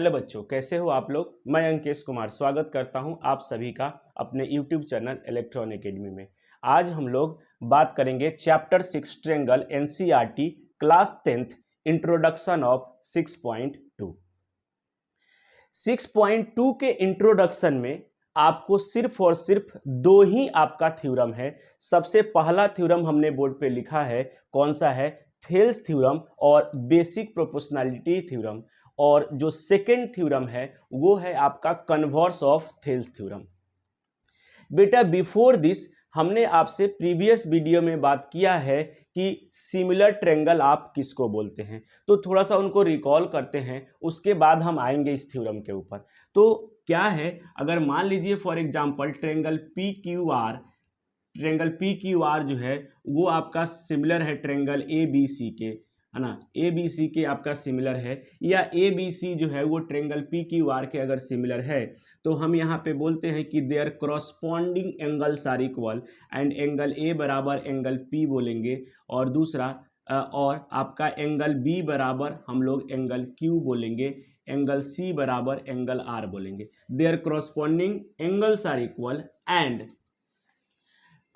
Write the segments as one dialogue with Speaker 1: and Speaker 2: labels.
Speaker 1: Hello बच्चों, कैसे हो आप लोग। मैं अंकेश कुमार स्वागत करता हूं आप सभी का अपने यूट्यूब चैनल इलेक्ट्रॉन एकेडमी में। आज हम लोग बात करेंगे chapter 6 triangle NCERT class 10th introduction of 6.2। 6.2 के इंट्रोडक्शन में आपको सिर्फ और सिर्फ दो ही आपका थ्योरम है। सबसे पहला थ्योरम हमने बोर्ड पे लिखा है, कौन सा है? थेल्स थ्योरम और बेसिक प्रोपोर्शनैलिटी थ्योरम। और जो सेकेंड थ्योरम है वो है आपका कन्वर्स ऑफ थेल्स थ्योरम। बेटा बिफोर दिस हमने आपसे प्रीवियस वीडियो में बात किया है कि सिमिलर ट्रायंगल आप किसको बोलते हैं, तो थोड़ा सा उनको रिकॉल करते हैं, उसके बाद हम आएंगे इस थ्योरम के ऊपर। तो क्या है, अगर मान लीजिए for example triangle P Q are जो है वो आपका सिमिलर है ट्रायंगल ए बी सी के, है ना। ए बी सी के आपका सिमिलर है, या ए बी सी जो है वो ट्रायंगल पी क्यू आर के अगर सिमिलर है तो हम यहाँ पे बोलते हैं कि their corresponding angles are equal, and angle A बराबर एंगल पी बोलेंगे, और दूसरा और आपका एंगल बी बराबर हम लोग एंगल क्यू बोलेंगे, एंगल सी बराबर एंगल आर बोलेंगे। Their corresponding angles are equal and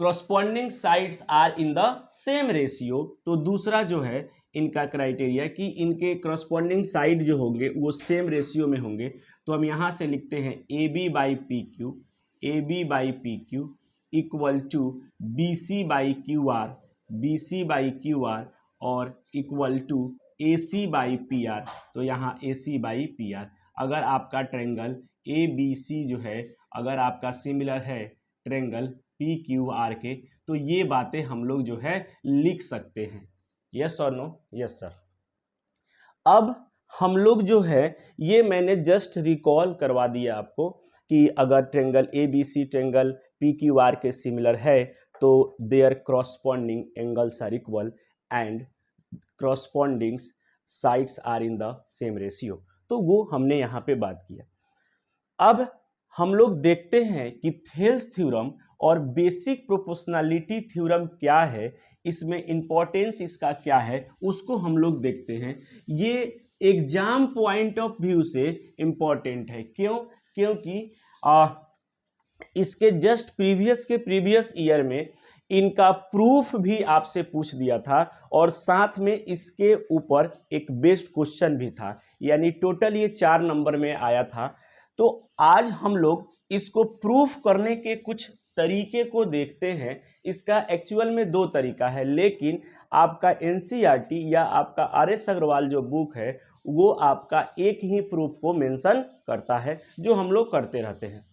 Speaker 1: corresponding sides are in the same ratio. तो दूसरा जो है इनका क्राइटेरिया कि इनके करस्पॉन्डिंग साइड जो होंगे वो सेम रेशियो में होंगे। तो हम यहाँ से लिखते हैं A B by P Q equal to B C by Q R और equal to A C by P R. तो यहाँ A C by P R. अगर आपका ट्रायंगल ए बी सी जो है अगर आपका सिमिलर है ट्रायंगल पी क्यू आर के, तो ये बातें हम लोग जो है लिख सकते हैं। यस और नो? Yes sir. अब हम लोग जो है ये मैंने जस्ट रिकॉल करवा दिया आपको कि अगर triangle A B C triangle P Q R के सिमिलर है तो their corresponding angles are equal and corresponding sides are in the same ratio. तो वो हमने यहाँ पे बात किया। अब हम लोग देखते हैं कि थेल्स थ्योरम और बेसिक प्रोपोर्शनैलिटी थ्योरम क्या है, इसमें इंपॉर्टेंस इसका क्या है, उसको हम लोग देखते हैं। ये एग्जाम पॉइंट ऑफ व्यू से इंपॉर्टेंट है। क्यों? क्योंकि इसके जस्ट प्रीवियस ईयर में इनका प्रूफ भी आपसे पूछ दिया था, और साथ में इसके ऊपर एक बेस्ड क्वेश्चन भी था, यानी टोटल ये 4 नंबर में आया था। तो आज हम लोग इसको प्रूफ करने के कुछ तरीके को देखते हैं। इसका एक्चुअल में 2 तरीका है, लेकिन आपका एनसीईआरटी या आपका आर.एस. अग्रवाल जो बुक है वो आपका एक ही प्रूफ को मेंशन करता है, जो हम लोग करते रहते हैं।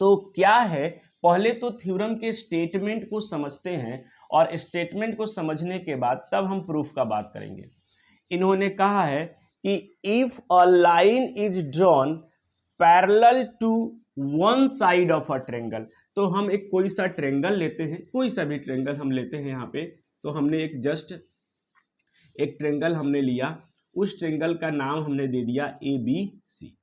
Speaker 1: तो क्या है, पहले तो थ्योरम के स्टेटमेंट को समझते हैं, और स्टेटमेंट को समझने के बाद तब हम प्रूफ का बात करेंगे। इन्होंने कहा है कि if a line is drawn parallel to one side of a triangle, तो हम एक कोई सा ट्रायंगल लेते हैं, कोई सा भी ट्रायंगल हम लेते हैं यहाँ पे। तो हमने एक ट्रायंगल हमने लिया, उस ट्रायंगल का नाम हमने दे दिया ए बी सी।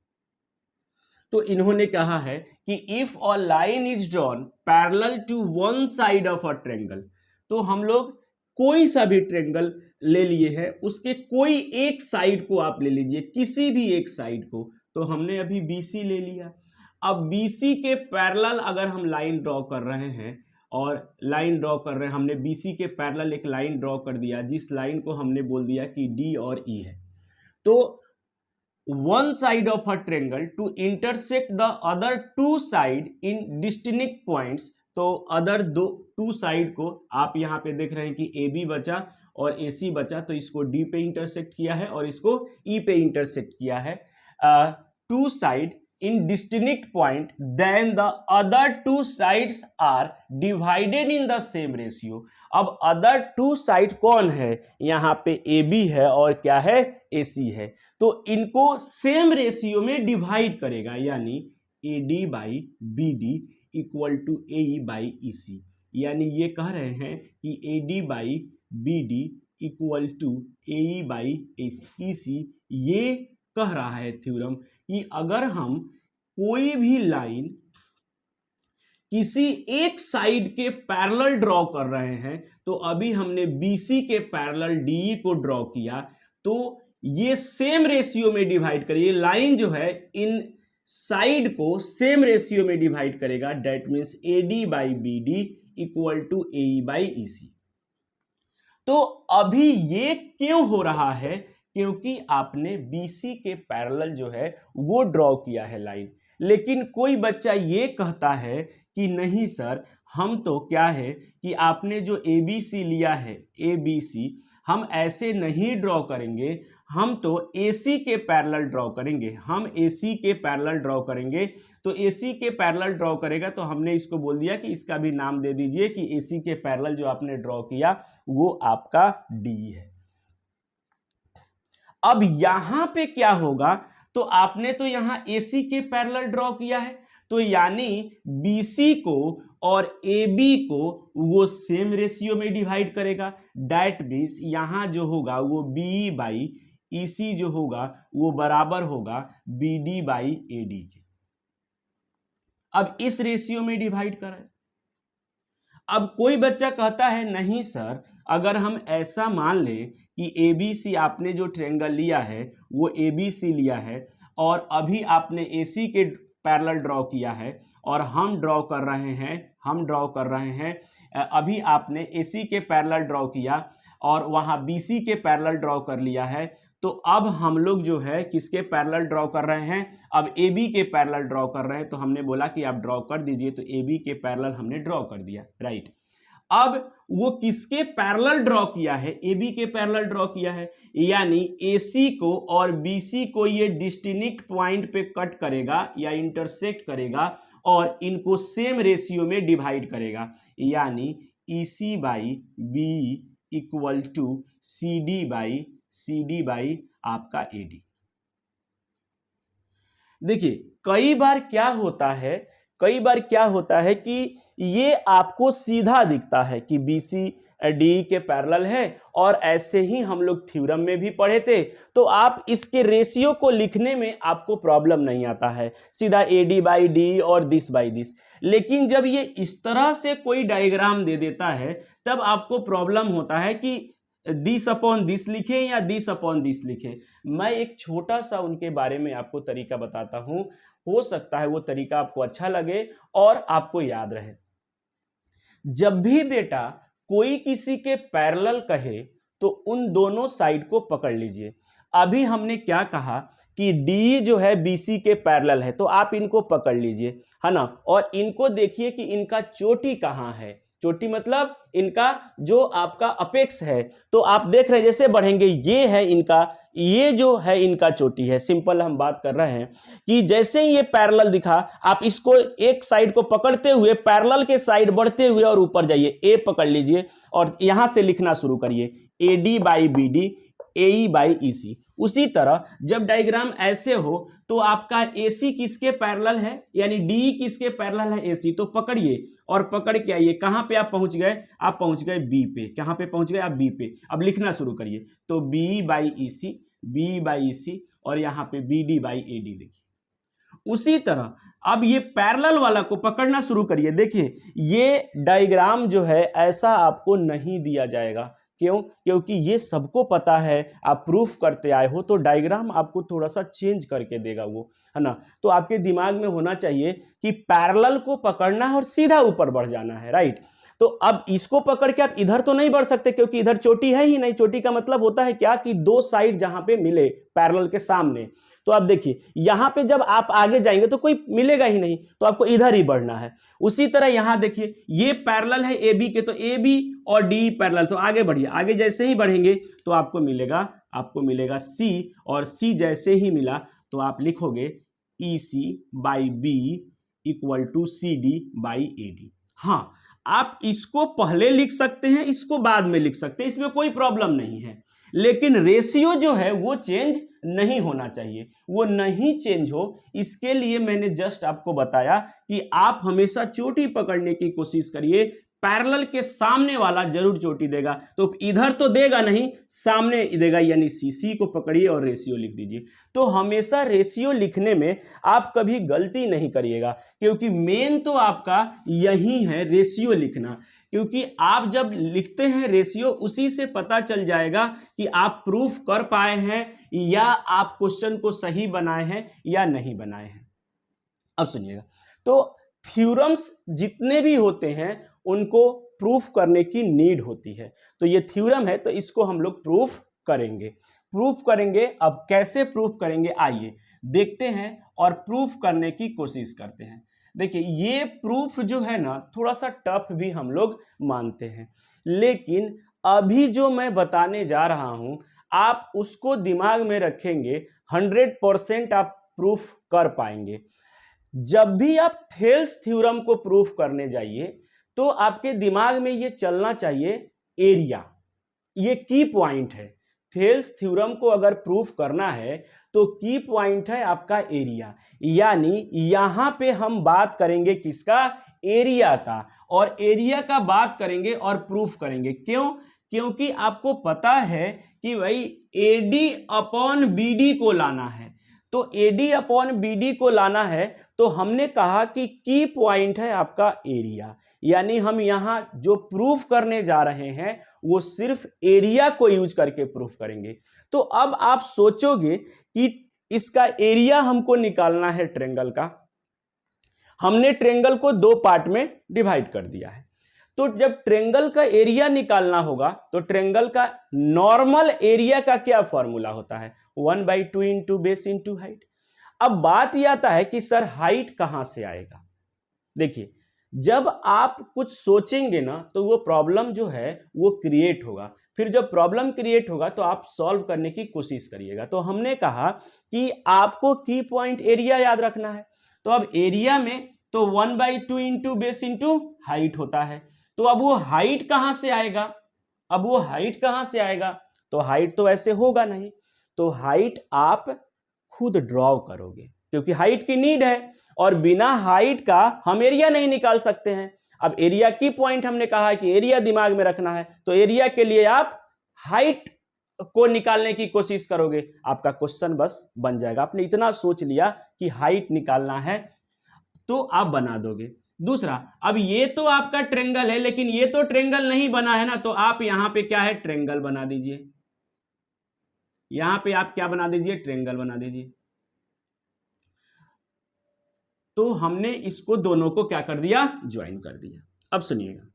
Speaker 1: तो इन्होंने कहा है कि if a line is drawn parallel to one side of a triangle, तो हम लोग कोई सा भी ट्रायंगल ले लिए हैं, उसके कोई एक साइड को आप ले लीजिए, किसी भी एक साइड को। तो हमने अभी BC ले लिया। अब BC के पैरेलल अगर हम लाइन ड्रॉ कर रहे हैं, और लाइन ड्रॉ कर रहे हैं, हमने BC के पैरेलल एक लाइन ड्रॉ कर दिया, जिस लाइन को हमने बोल दिया कि D और E है। तो one side of a triangle to intersect the other two side in distinct points। तो अदर टू साइड को आप यहाँ पे देख रहे हैं कि AB बचा और AC बचा, तो इसको D पे इंटरसेक्ट किया है और इसको E पे इंटरसेक्ट किया है। Two side in distinct point, then the other two sides are divided in the same ratio. अब अदर टू साइड कौन है? यहाँ पे AB है और क्या है? AC है। तो इनको सेम रेशियो में डिवाइड करेगा, यानी AD by BD equal to AE by EC। यानी ये कह रहे हैं कि AD by BD equal to AE by EC। ये कह रहा है थ्योरम कि अगर हम कोई भी लाइन किसी एक साइड के पैरेलल ड्रॉ कर रहे हैं, तो अभी हमने BC के पैरेलल DE को ड्रॉ किया, तो ये सेम रेशियो में डिवाइड करिए, लाइन जो है इन साइड को सेम रेशियो में डिवाइड करेगा, that means AD by BD equal to AE by EC। तो अभी ये क्यों हो रहा है? क्योंकि आपने BC के पैरेलल जो है वो ड्रॉ किया है लाइन। लेकिन कोई बच्चा ये कहता है कि नहीं सर, हम तो क्या है कि आपने जो ABC लिया है, ABC हम ऐसे नहीं ड्रॉ करेंगे, हम तो AC के पैरेलल ड्रॉ करेंगे, हम AC के पैरेलल ड्रॉ करेंगे। तो AC के पैरेलल ड्रॉ करेगा तो हमने इसको बोल दिया कि इसका भी नाम दे दीजिए कि AC के पैरेलल जो आपने ड्रॉ किया वो आपका D है। अब यहां पे क्या होगा, तो आपने तो यहां AC के पैरेलल ड्रॉ किया है, तो यानी BC को और AB को वो सेम रेशियो में डिवाइड करेगा, दैट मीन्स यहां जो होगा वो BE बाई EC जो होगा वो बराबर होगा BD बाई AD के। अब इस रेशियो में डिवाइड करें। अब कोई बच्चा कहता है नहीं सर, अगर हम ऐसा मान लें कि ABC आपने जो ट्रायंगल लिया है वो ABC लिया है और अभी आपने AC के पैरेलल ड्रॉ किया है और हम ड्रॉ कर रहे हैं अभी आपने AC के पैरेलल ड्रॉ किया और वहां BC के पैरेलल ड्रॉ कर लिया है। तो अब हम लोग जो है किसके पैरेलल ड्रॉ कर रहे हैं, अब AB के पैरेलल ड्रॉ कर रहे हैं। तो हमने बोला कि आप ड्रॉ कर दीजिए, तो AB के पैरेलल हमने ड्रॉ कर दिया, राइट। अब वो किसके पैरेलल ड्रॉ किया है, AB के पैरेलल ड्रॉ किया है, यानी AC को और BC को ये डिस्टिंक्ट पॉइंट पे कट करेगा या इंटरसेक्ट करेगा और इनको सेम रेशियो में डिवाइड करेगा, यानी EC by BE equal to CD by आपका AD। देखिए कई बार क्या होता है कि ये आपको सीधा दिखता है कि BC DE के पैरेलल है और ऐसे ही हम लोग थ्योरम में भी पढ़े थे, तो आप इसके रेशियो को लिखने में आपको प्रॉब्लम नहीं आता है, सीधा AD बाई DE और दिस बाई दिस। लेकिन जब ये इस तरह से कोई डायग्राम दे देता है तब आपको प्रॉब्लम होता है कि दिस अपॉन दिस लिखे या दिस अपॉन दिस लिखे। मैं एक छोटा सा उनके बारे में आपको तरीका बताता हूं, हो सकता है वो तरीका आपको अच्छा लगे और आपको याद रहे। जब भी बेटा कोई किसी के पैरेलल कहे तो उन दोनों साइड को पकड़ लीजिए। अभी हमने क्या कहा कि डी जो है BC के पैरेलल है, तो आप इनको पकड़ लीजिए, है ना, और इनको देखिए कि इनका चोटी कहाँ है। चोटी मतलब इनका जो आपका अपेक्स है, तो आप देख रहे हैं जैसे बढ़ेंगे ये है इनका, ये जो है इनका चोटी है। सिंपल हम बात कर रहे हैं कि जैसे ही ये पैरेलल दिखा, आप इसको एक साइड को पकड़ते हुए पैरेलल के साइड बढ़ते हुए और ऊपर जाइए, ए पकड़ लीजिए और यहां से लिखना शुरू करिए AD by BD AE by EC। उसी तरह जब डायग्राम ऐसे हो तो आपका AC किसके पैरेलल है, यानी DE किसके पैरेलल है, AC, तो पकड़िए और पकड़ के आइए, कहां पे आप पहुंच गए, आप पहुंच गए B पे। कहां पे पहुंच गए आप, B पे। अब लिखना शुरू करिए, तो BE बाई EC और यहां पे BD बाई AD। देखिए उसी तरह अब ये पैरेलल वाला को पकड़ना शुरू करिए। देखिए ये डायग्राम जो है ऐसा आपको नहीं दिया जाएगा, क्यों? क्योंकि ये सबको पता है, आप प्रूफ करते आए हो, तो डायग्राम आपको थोड़ा सा चेंज करके देगा वो, है ना। तो आपके दिमाग में होना चाहिए कि पैरेलल को पकड़ना है और सीधा ऊपर बढ़ जाना है, राइट। तो अब इसको पकड़ के आप इधर तो नहीं बढ़ सकते क्योंकि इधर चोटी है ही नहीं। चोटी का मतलब होता है क्या कि दो साइड जहां पे मिले पैरेलल के सामने। तो आप देखिए यहां पे जब आप आगे जाएंगे तो कोई मिलेगा ही नहीं, तो आपको इधर ही बढ़ना है। उसी तरह यहां देखिए ये पैरेलल है AB के, तो AB और DE पैरेलल, तो आगे बढ़िए। आगे जैसे ही बढ़ेंगे तो आपको मिलेगा C, और C जैसे ही मिला तो आप लिखोगे EC by BE equal to CD by AD। हाँ, आप इसको पहले लिख सकते हैं, इसको बाद में लिख सकते हैं, इसमें कोई प्रॉब्लम नहीं है। लेकिन रेशियो जो है वो चेंज नहीं होना चाहिए, वो नहीं चेंज हो, इसके लिए मैंने जस्ट आपको बताया कि आप हमेशा चोटी पकड़ने की कोशिश करिए। पैरेलल के सामने वाला जरूर चोटी देगा, तो इधर तो देगा नहीं, सामने देगा, यानी CC को पकड़िए और रेशियो लिख दीजिए। तो हमेशा रेशियो लिखने में आप कभी गलती नहीं करिएगा, क्योंकि मेन तो आपका यही है रेशियो लिखना। क्योंकि आप जब लिखते हैं रेशियो उसी से पता चल जाएगा कि आप प्रूफ कर पाए हैं या आप क्वेश्चन को सही बनाए हैं या नहीं बनाए हैं। अब सुनिएगा, तो थ्योरम्स जितने भी होते हैं उनको प्रूफ करने की नीड होती है। तो ये थ्योरम है तो इसको हम लोग प्रूफ करेंगे। अब कैसे प्रूफ करेंगे आइए देखते हैं और प्रूफ करने की कोशिश करते हैं। देखिए ये प्रूफ जो है ना थोड़ा सा टफ भी हम लोग मानते हैं, लेकिन अभी जो मैं बताने जा रहा हूं आप उसको दिमाग में रखेंगे 100% आप प्रूफ कर पाएंगे। जब भी आप थेल्स थ्योरम को प्रूफ करने जाइए तो आपके दिमाग में ये चलना चाहिए एरिया, ये की पॉइंट है। थेल्स थ्योरम को अगर प्रूफ करना है तो की पॉइंट है आपका एरिया, यानी यहां पे हम बात करेंगे किसका, एरिया का, और एरिया का बात करेंगे और प्रूफ करेंगे। क्यों? क्योंकि आपको पता है कि भाई एडी अपॉन बीडी को लाना है, तो एडी अपॉन बीडी को लाना है तो हमने कहा कि की पॉइंट है आपका एरिया, यानी हम यहां जो प्रूफ करने जा रहे हैं वो सिर्फ एरिया को यूज करके प्रूफ करेंगे। तो अब आप सोचोगे कि इसका एरिया हमको निकालना है ट्रेंगल का, हमने ट्रेंगल को दो पार्ट में डिवाइड कर दिया है, तो जब ट्रेंगल का एरिया निकालना होगा तो ट्रेंगल का नॉर्मल एरिया का क्या फॉर्मूला होता है, 1/2 इंटू बेस इंटू हाइट। अब बात यह आता है कि सर हाइट कहां से आएगा। देखिए जब आप कुछ सोचेंगे ना तो वो प्रॉब्लम जो है वो क्रिएट होगा, फिर जब प्रॉब्लम क्रिएट होगा तो आप सॉल्व करने की कोशिश करिएगा। तो हमने कहा कि आपको की पॉइंट एरिया याद रखना है, तो अब एरिया में तो 1/2 इंटू बेस इंटू हाइट होता है, तो अब वो हाइट कहां से आएगा, तो हाइट तो ऐसे होगा नहीं, तो हाइट आप खुद ड्रॉ करोगे क्योंकि हाइट की नीड है और बिना हाइट का हम एरिया नहीं निकाल सकते हैं। अब एरिया की पॉइंट हमने कहा कि एरिया दिमाग में रखना है, तो एरिया के लिए आप हाइट को निकालने की कोशिश करोगे, आपका क्वेश्चन बस बन जाएगा। आपने इतना सोच लिया कि हाइट निकालना है तो आप बना दोगे। दूसरा, अब ये तो आपका ट्रेंगल है लेकिन ये तो ट्रेंगल नहीं बना है ना, तो आप यहां पे क्या है, ट्रेंगल बना दीजिए, यहां पे आप क्या बना दीजिए, ट्रेंगल बना दीजिए। तो हमने इसको दोनों को क्या कर दिया, ज्वाइन कर दिया। अब सुनिएगा,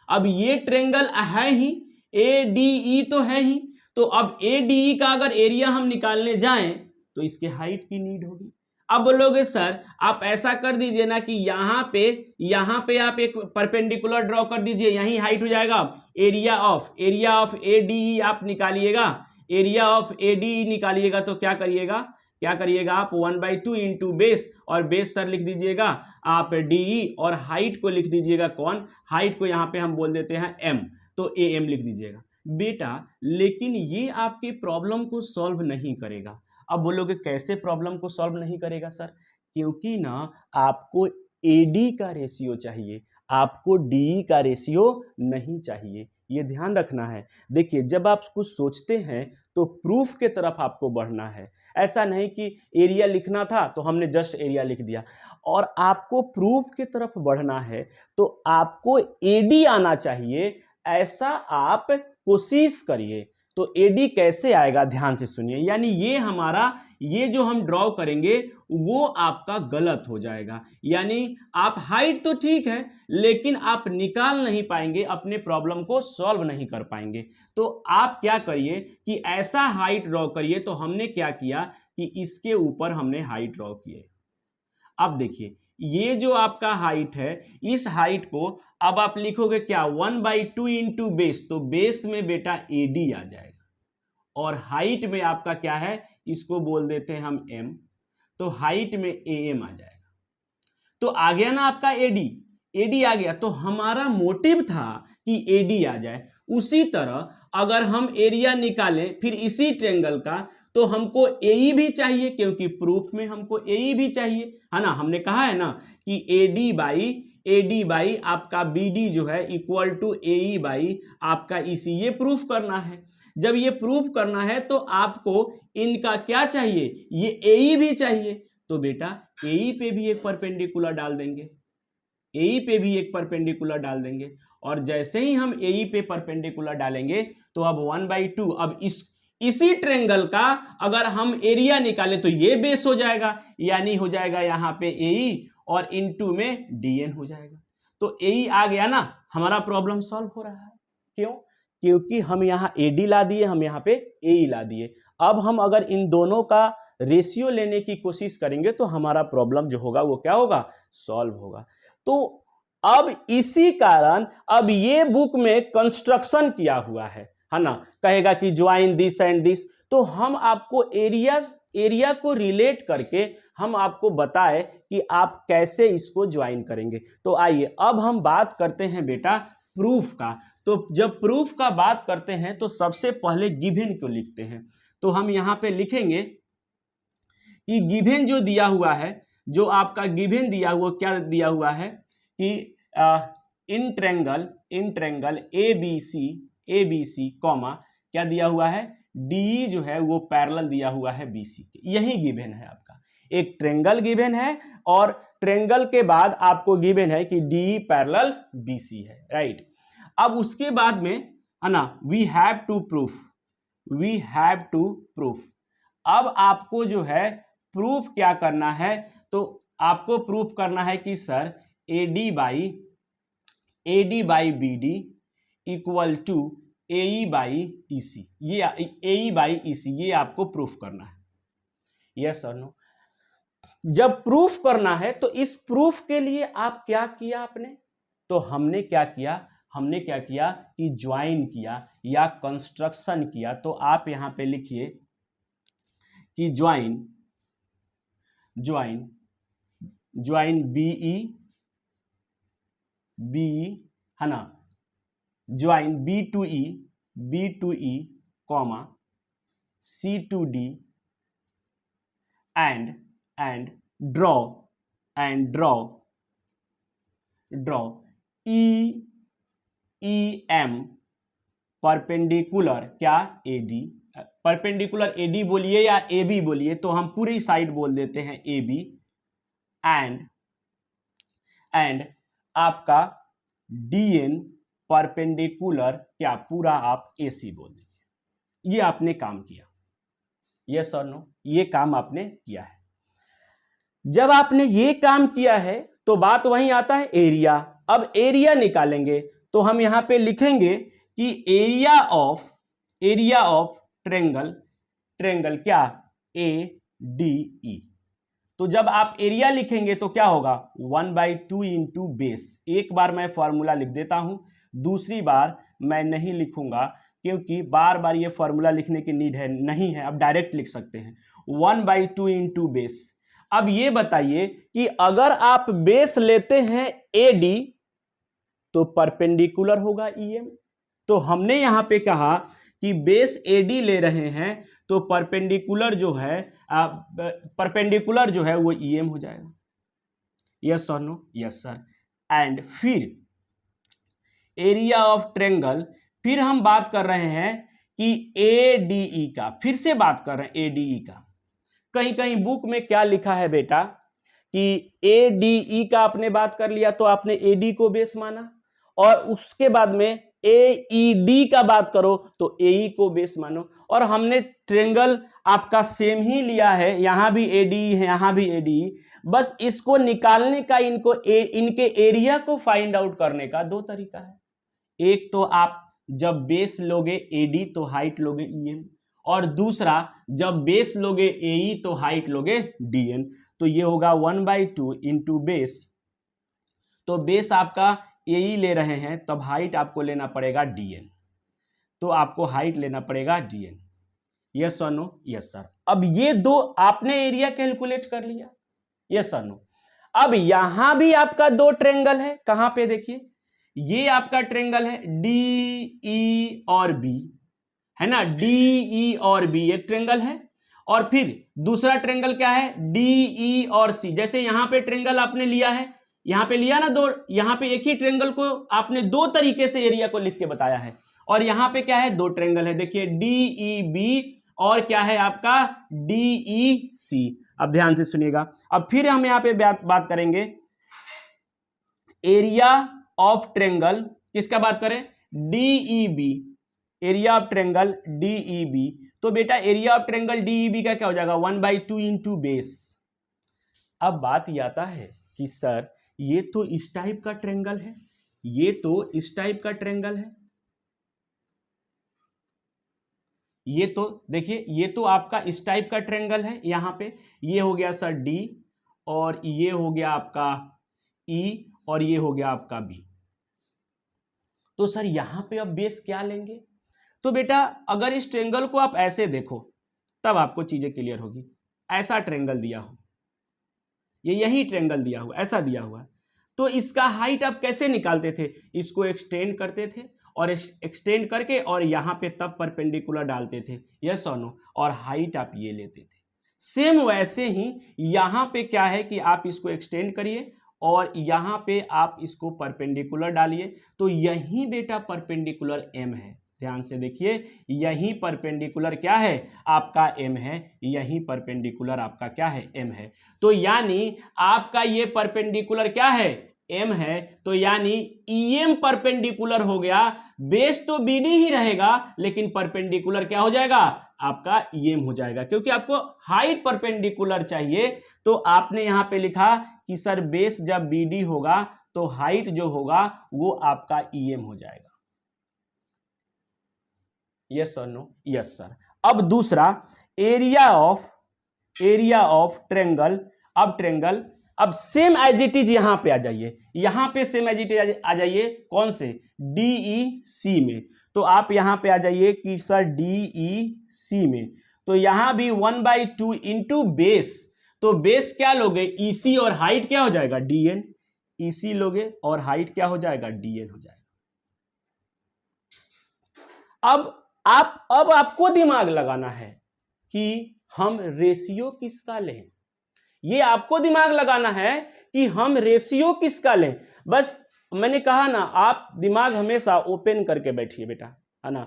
Speaker 1: अब ये ट्रेंगल है ही, ADE तो है ही, तो अब ADE का अगर एरिया हम निकालने जाएं तो इसके हाइट की नीड होगी। अब बोलोगे सर आप ऐसा कर दीजिए ना कि यहां पे आप एक परपेंडिकुलर ड्रॉ कर दीजिए, यही हाइट हो जाएगा। एरिया ऑफ ADE आप निकालिएगा, एरिया ऑफ ADE निकालिएगा तो क्या करिएगा आप 1/2 इंटू बेस, और बेस सर लिख दीजिएगा आप DE, और हाइट को लिख दीजिएगा कौन, हाइट को यहां पे हम बोल देते हैं M, तो AM लिख दीजिएगा बेटा। लेकिन ये आपकी प्रॉब्लम को सॉल्व नहीं करेगा। अब बोलोगे कैसे प्रॉब्लम को सॉल्व नहीं करेगा सर, क्योंकि ना आपको AD का रेशियो चाहिए, आपको DE का रेशियो नहीं चाहिए, ये ध्यान रखना है। देखिए जब आप कुछ सोचते हैं तो प्रूफ के तरफ आपको बढ़ना है, ऐसा नहीं कि एरिया लिखना था तो हमने जस्ट एरिया लिख दिया। और आपको प्रूफ की तरफ बढ़ना है तो आपको AD आना चाहिए, ऐसा आप कोशिश करिए। तो AD कैसे आएगा, ध्यान से सुनिए, यानी ये जो हम ड्रॉ करेंगे वो आपका गलत हो जाएगा, यानी आप हाइट तो ठीक है लेकिन आप निकाल नहीं पाएंगे, अपने प्रॉब्लम को सॉल्व नहीं कर पाएंगे। तो आप क्या करिए कि ऐसा हाइट ड्रॉ करिए। तो हमने क्या किया कि इसके ऊपर हमने हाइट ड्रॉ किए। अब देखिए ये जो आपका हाइट है, इस हाइट को अब आप लिखोगे क्या, 1/2 इंटू बेस, तो बेस में बेटा AD आ जाएगा, और हाइट में आपका क्या है, इसको बोल देते हैं हम M, तो हाइट में AM आ जाएगा। तो आ गया ना आपका AD आ गया, तो हमारा मोटिव था कि AD आ जाए। उसी तरह अगर हम एरिया निकालें फिर इसी ट्रेंगल का, तो हमको AE भी चाहिए, क्योंकि प्रूफ में हमको AE भी चाहिए, है ना। हमने कहा है ना कि AD बाई आपका BD जो है इक्वल टू AE बाई आपका EC, ये प्रूफ करना है। जब ये प्रूफ करना है तो आपको इनका क्या चाहिए, ये AE भी चाहिए, तो बेटा AE पे भी एक परपेंडिकुलर डाल देंगे, AE पे भी एक परपेंडिकुलर डाल देंगे, और जैसे ही हम AE पे परपेंडिकुलर डालेंगे तो अब 1/2, अब इसी ट्रेंगल का अगर हम एरिया निकालें तो ये बेस हो जाएगा, यानी हो जाएगा यहां पे AE और इनटू में DN हो जाएगा। तो AE आ गया ना, हमारा प्रॉब्लम सॉल्व हो रहा है। क्यों? क्योंकि हम यहाँ AD ला दिए, हम यहाँ पे AE ला दिए। अब हम अगर इन दोनों का रेशियो लेने की कोशिश करेंगे तो हमारा प्रॉब्लम जो होगा वो क्या होगा, सॉल्व होगा। तो अब इसी कारण अब ये बुक में कंस्ट्रक्शन किया हुआ है ना, कहेगा कि ज्वाइन दिस एंड दिस, तो हम आपको एरिया को रिलेट करके हम आपको बताए कि आप कैसे इसको ज्वाइन करेंगे। तो आइए अब हम बात करते हैं बेटा प्रूफ का। तो जब प्रूफ का बात करते हैं तो सबसे पहले गिवन को लिखते हैं। तो हम यहां पे लिखेंगे कि गिवन जो दिया हुआ है, जो आपका गिवन दिया हुआ, क्या दिया हुआ है कि इन ट्रेंगल ABC कॉमा क्या दिया हुआ है, DE जो है वो पैरेलल दिया हुआ है BC के। यही गिवन है आपका, एक ट्रेंगल गिवन है और ट्रेंगल के बाद आपको गिवन है कि DE पैरेलल BC है, राइट। अब उसके बाद में है ना, वी हैव टू प्रूफ। अब आपको जो है प्रूफ क्या करना है, तो आपको प्रूफ करना है कि sir AD by BD equal to AE by EC, ये AE बाई EC, ये आपको प्रूफ करना है। यस और नो? जब प्रूफ करना है तो इस प्रूफ के लिए आप क्या किया आपने, तो हमने क्या किया कि ज्वाइन किया या कंस्ट्रक्शन किया। तो आप यहां पे लिखिए कि ज्वाइन BE है ना, join B to E comma C to D and draw EM perpendicular क्या AD, परपेंडिकुलर AD बोलिए या AB बोलिए, तो हम पूरी साइड बोल देते हैं AB, एंड आपका DN परपेंडिकुलर क्या, पूरा आप AC बोल दीजिए। ये आपने काम किया, यस और नो? ये काम आपने किया है। जब आपने ये काम किया है तो बात वहीं आता है एरिया। अब एरिया निकालेंगे तो हम यहां पे लिखेंगे कि एरिया ऑफ ट्रेंगल क्या, ADE। तो जब आप एरिया लिखेंगे तो क्या होगा, 1/2 इंटू बेस। एक बार मैं फॉर्मूला लिख देता हूं, दूसरी बार मैं नहीं लिखूंगा क्योंकि बार बार ये फॉर्मूला लिखने की नीड है नहीं है, आप डायरेक्ट लिख सकते हैं 1/2 इंटू बेस। अब ये बताइए कि अगर आप बेस लेते हैं AD तो परपेंडिकुलर होगा EM। तो हमने यहां पे कहा कि बेस AD ले रहे हैं तो परपेंडिकुलर जो है वो EM हो जाएगा। यस और नो? Yes sir. एंड फिर एरिया ऑफ ट्रेंगल, फिर हम बात कर रहे हैं कि ADE का, फिर से बात कर रहे हैं ADE का। कहीं कहीं बुक में क्या लिखा है बेटा कि ADE का आपने बात कर लिया तो आपने AD को बेस माना, और उसके बाद में AED का बात करो तो AE को बेस मानो। और हमने ट्रेंगल आपका सेम ही लिया है, यहां भी ADE है, यहां भी ADE। बस इसको निकालने का, इनके एरिया को फाइंड आउट करने का दो तरीका है। एक तो आप जब बेस लोगे AD तो हाइट लोगे EM, और दूसरा जब बेस लोगे AE तो हाइट लोगे DN। तो ये होगा 1/2 इंटू बेस, तो बेस आपका AE ले रहे हैं तब हाइट आपको लेना पड़ेगा DN, तो आपको हाइट लेना पड़ेगा DN। यस और नो? Yes sir. अब ये दो आपने एरिया कैलकुलेट कर लिया, यस और नो? अब यहां भी आपका दो ट्रेंगल है, कहां पे देखिए, ये आपका ट्रेंगल है DE और B, है ना, DE और B एक ट्रेंगल है, और फिर दूसरा ट्रेंगल क्या है, DE और C। जैसे यहां पे ट्रेंगल आपने लिया है, यहां पे लिया ना दो, यहां पे एक ही ट्रेंगल को आपने दो तरीके से एरिया को लिख के बताया है, और यहां पे क्या है, दो ट्रेंगल है, देखिए DEB और क्या है आपका DEC। अब ध्यान से सुनिएगा। अब फिर हम यहां पे बात करेंगे एरिया ऑफ ट्रेंगल, किसका बात करें, DEB, area of triangle DEB, तो बेटा एरिया ऑफ ट्रेंगल डीईबी का क्या हो जाएगा 1/2 इंटू बेस। अब बात यह आता है कि सर ये तो इस टाइप का ट्रेंगल है, ये तो इस टाइप का ट्रेंगल है, ये तो देखिए ये तो आपका इस टाइप का ट्रेंगल है, यहां पे ये हो गया सर डी, और ये हो गया आपका ई, और ये हो गया आपका बी। तो सर यहां पे अब बेस क्या लेंगे, तो बेटा अगर इस ट्रेंगल को आप ऐसे देखो तब आपको चीजें क्लियर होगी। ऐसा ट्रेंगल दिया हो, ये यही ट्रेंगल दिया हुआ, ऐसा दिया हुआ है, तो इसका हाइट आप कैसे निकालते थे, इसको एक्सटेंड करते थे और एक्सटेंड करके और यहां पे तब परपेंडिकुलर डालते थे, यस और नो, और हाइट आप ये लेते थे। सेम वैसे ही यहां पे क्या है कि आप इसको एक्सटेंड करिए और यहां पे आप इसको परपेंडिकुलर डालिए, तो यही बेटा परपेंडिकुलर एम है, ध्यान से देखिए, यही परपेंडिकुलर क्या है आपका एम है, यही परपेंडिकुलर आपका क्या है एम है। तो यानी आपका ये परपेंडिकुलर क्या है एम है, तो यानी ईएम परपेंडिकुलर हो गया, बेस तो बीडी ही रहेगा लेकिन परपेंडिकुलर क्या हो जाएगा आपका ईएम हो जाएगा, क्योंकि आपको हाइट परपेंडिकुलर चाहिए। तो आपने यहां पे लिखा कि सर बेस जब बीडी होगा तो हाइट जो होगा वो आपका ईएम हो जाएगा, यस और नो, यस सर। अब दूसरा एरिया ऑफ ट्रेंगल, अब ट्रेंगल, अब सेम एज इट इज यहां पे आ जाइए, यहां पे सेम एज इट इज आ जाइए, कौन से डीईसी में, तो आप यहां पे आ जाइए कि सर डीईसी में, तो यहां भी 1/2 इंटू बेस, तो बेस क्या लोगे ईसी और हाइट क्या हो जाएगा डीएन, ईसी लोगे और हाइट क्या हो जाएगा डीएन हो जाएगा। अब आपको दिमाग लगाना है कि हम रेशियो किसका लें, ये आपको दिमाग लगाना है कि हम रेशियो किसका लें। बस मैंने कहा ना, आप दिमाग हमेशा ओपन करके बैठिए बेटा, है ना,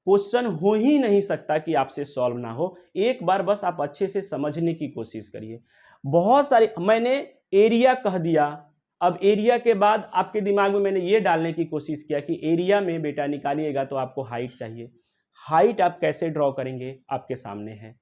Speaker 1: क्वेश्चन हो ही नहीं सकता कि आपसे सॉल्व ना हो, एक बार बस आप अच्छे से समझने की कोशिश करिए। बहुत सारे मैंने एरिया कह दिया, अब एरिया के बाद आपके दिमाग में मैंने ये डालने की कोशिश किया कि एरिया में बेटा निकालिएगा तो आपको हाइट चाहिए, हाइट आप कैसे ड्रॉ करेंगे आपके सामने है।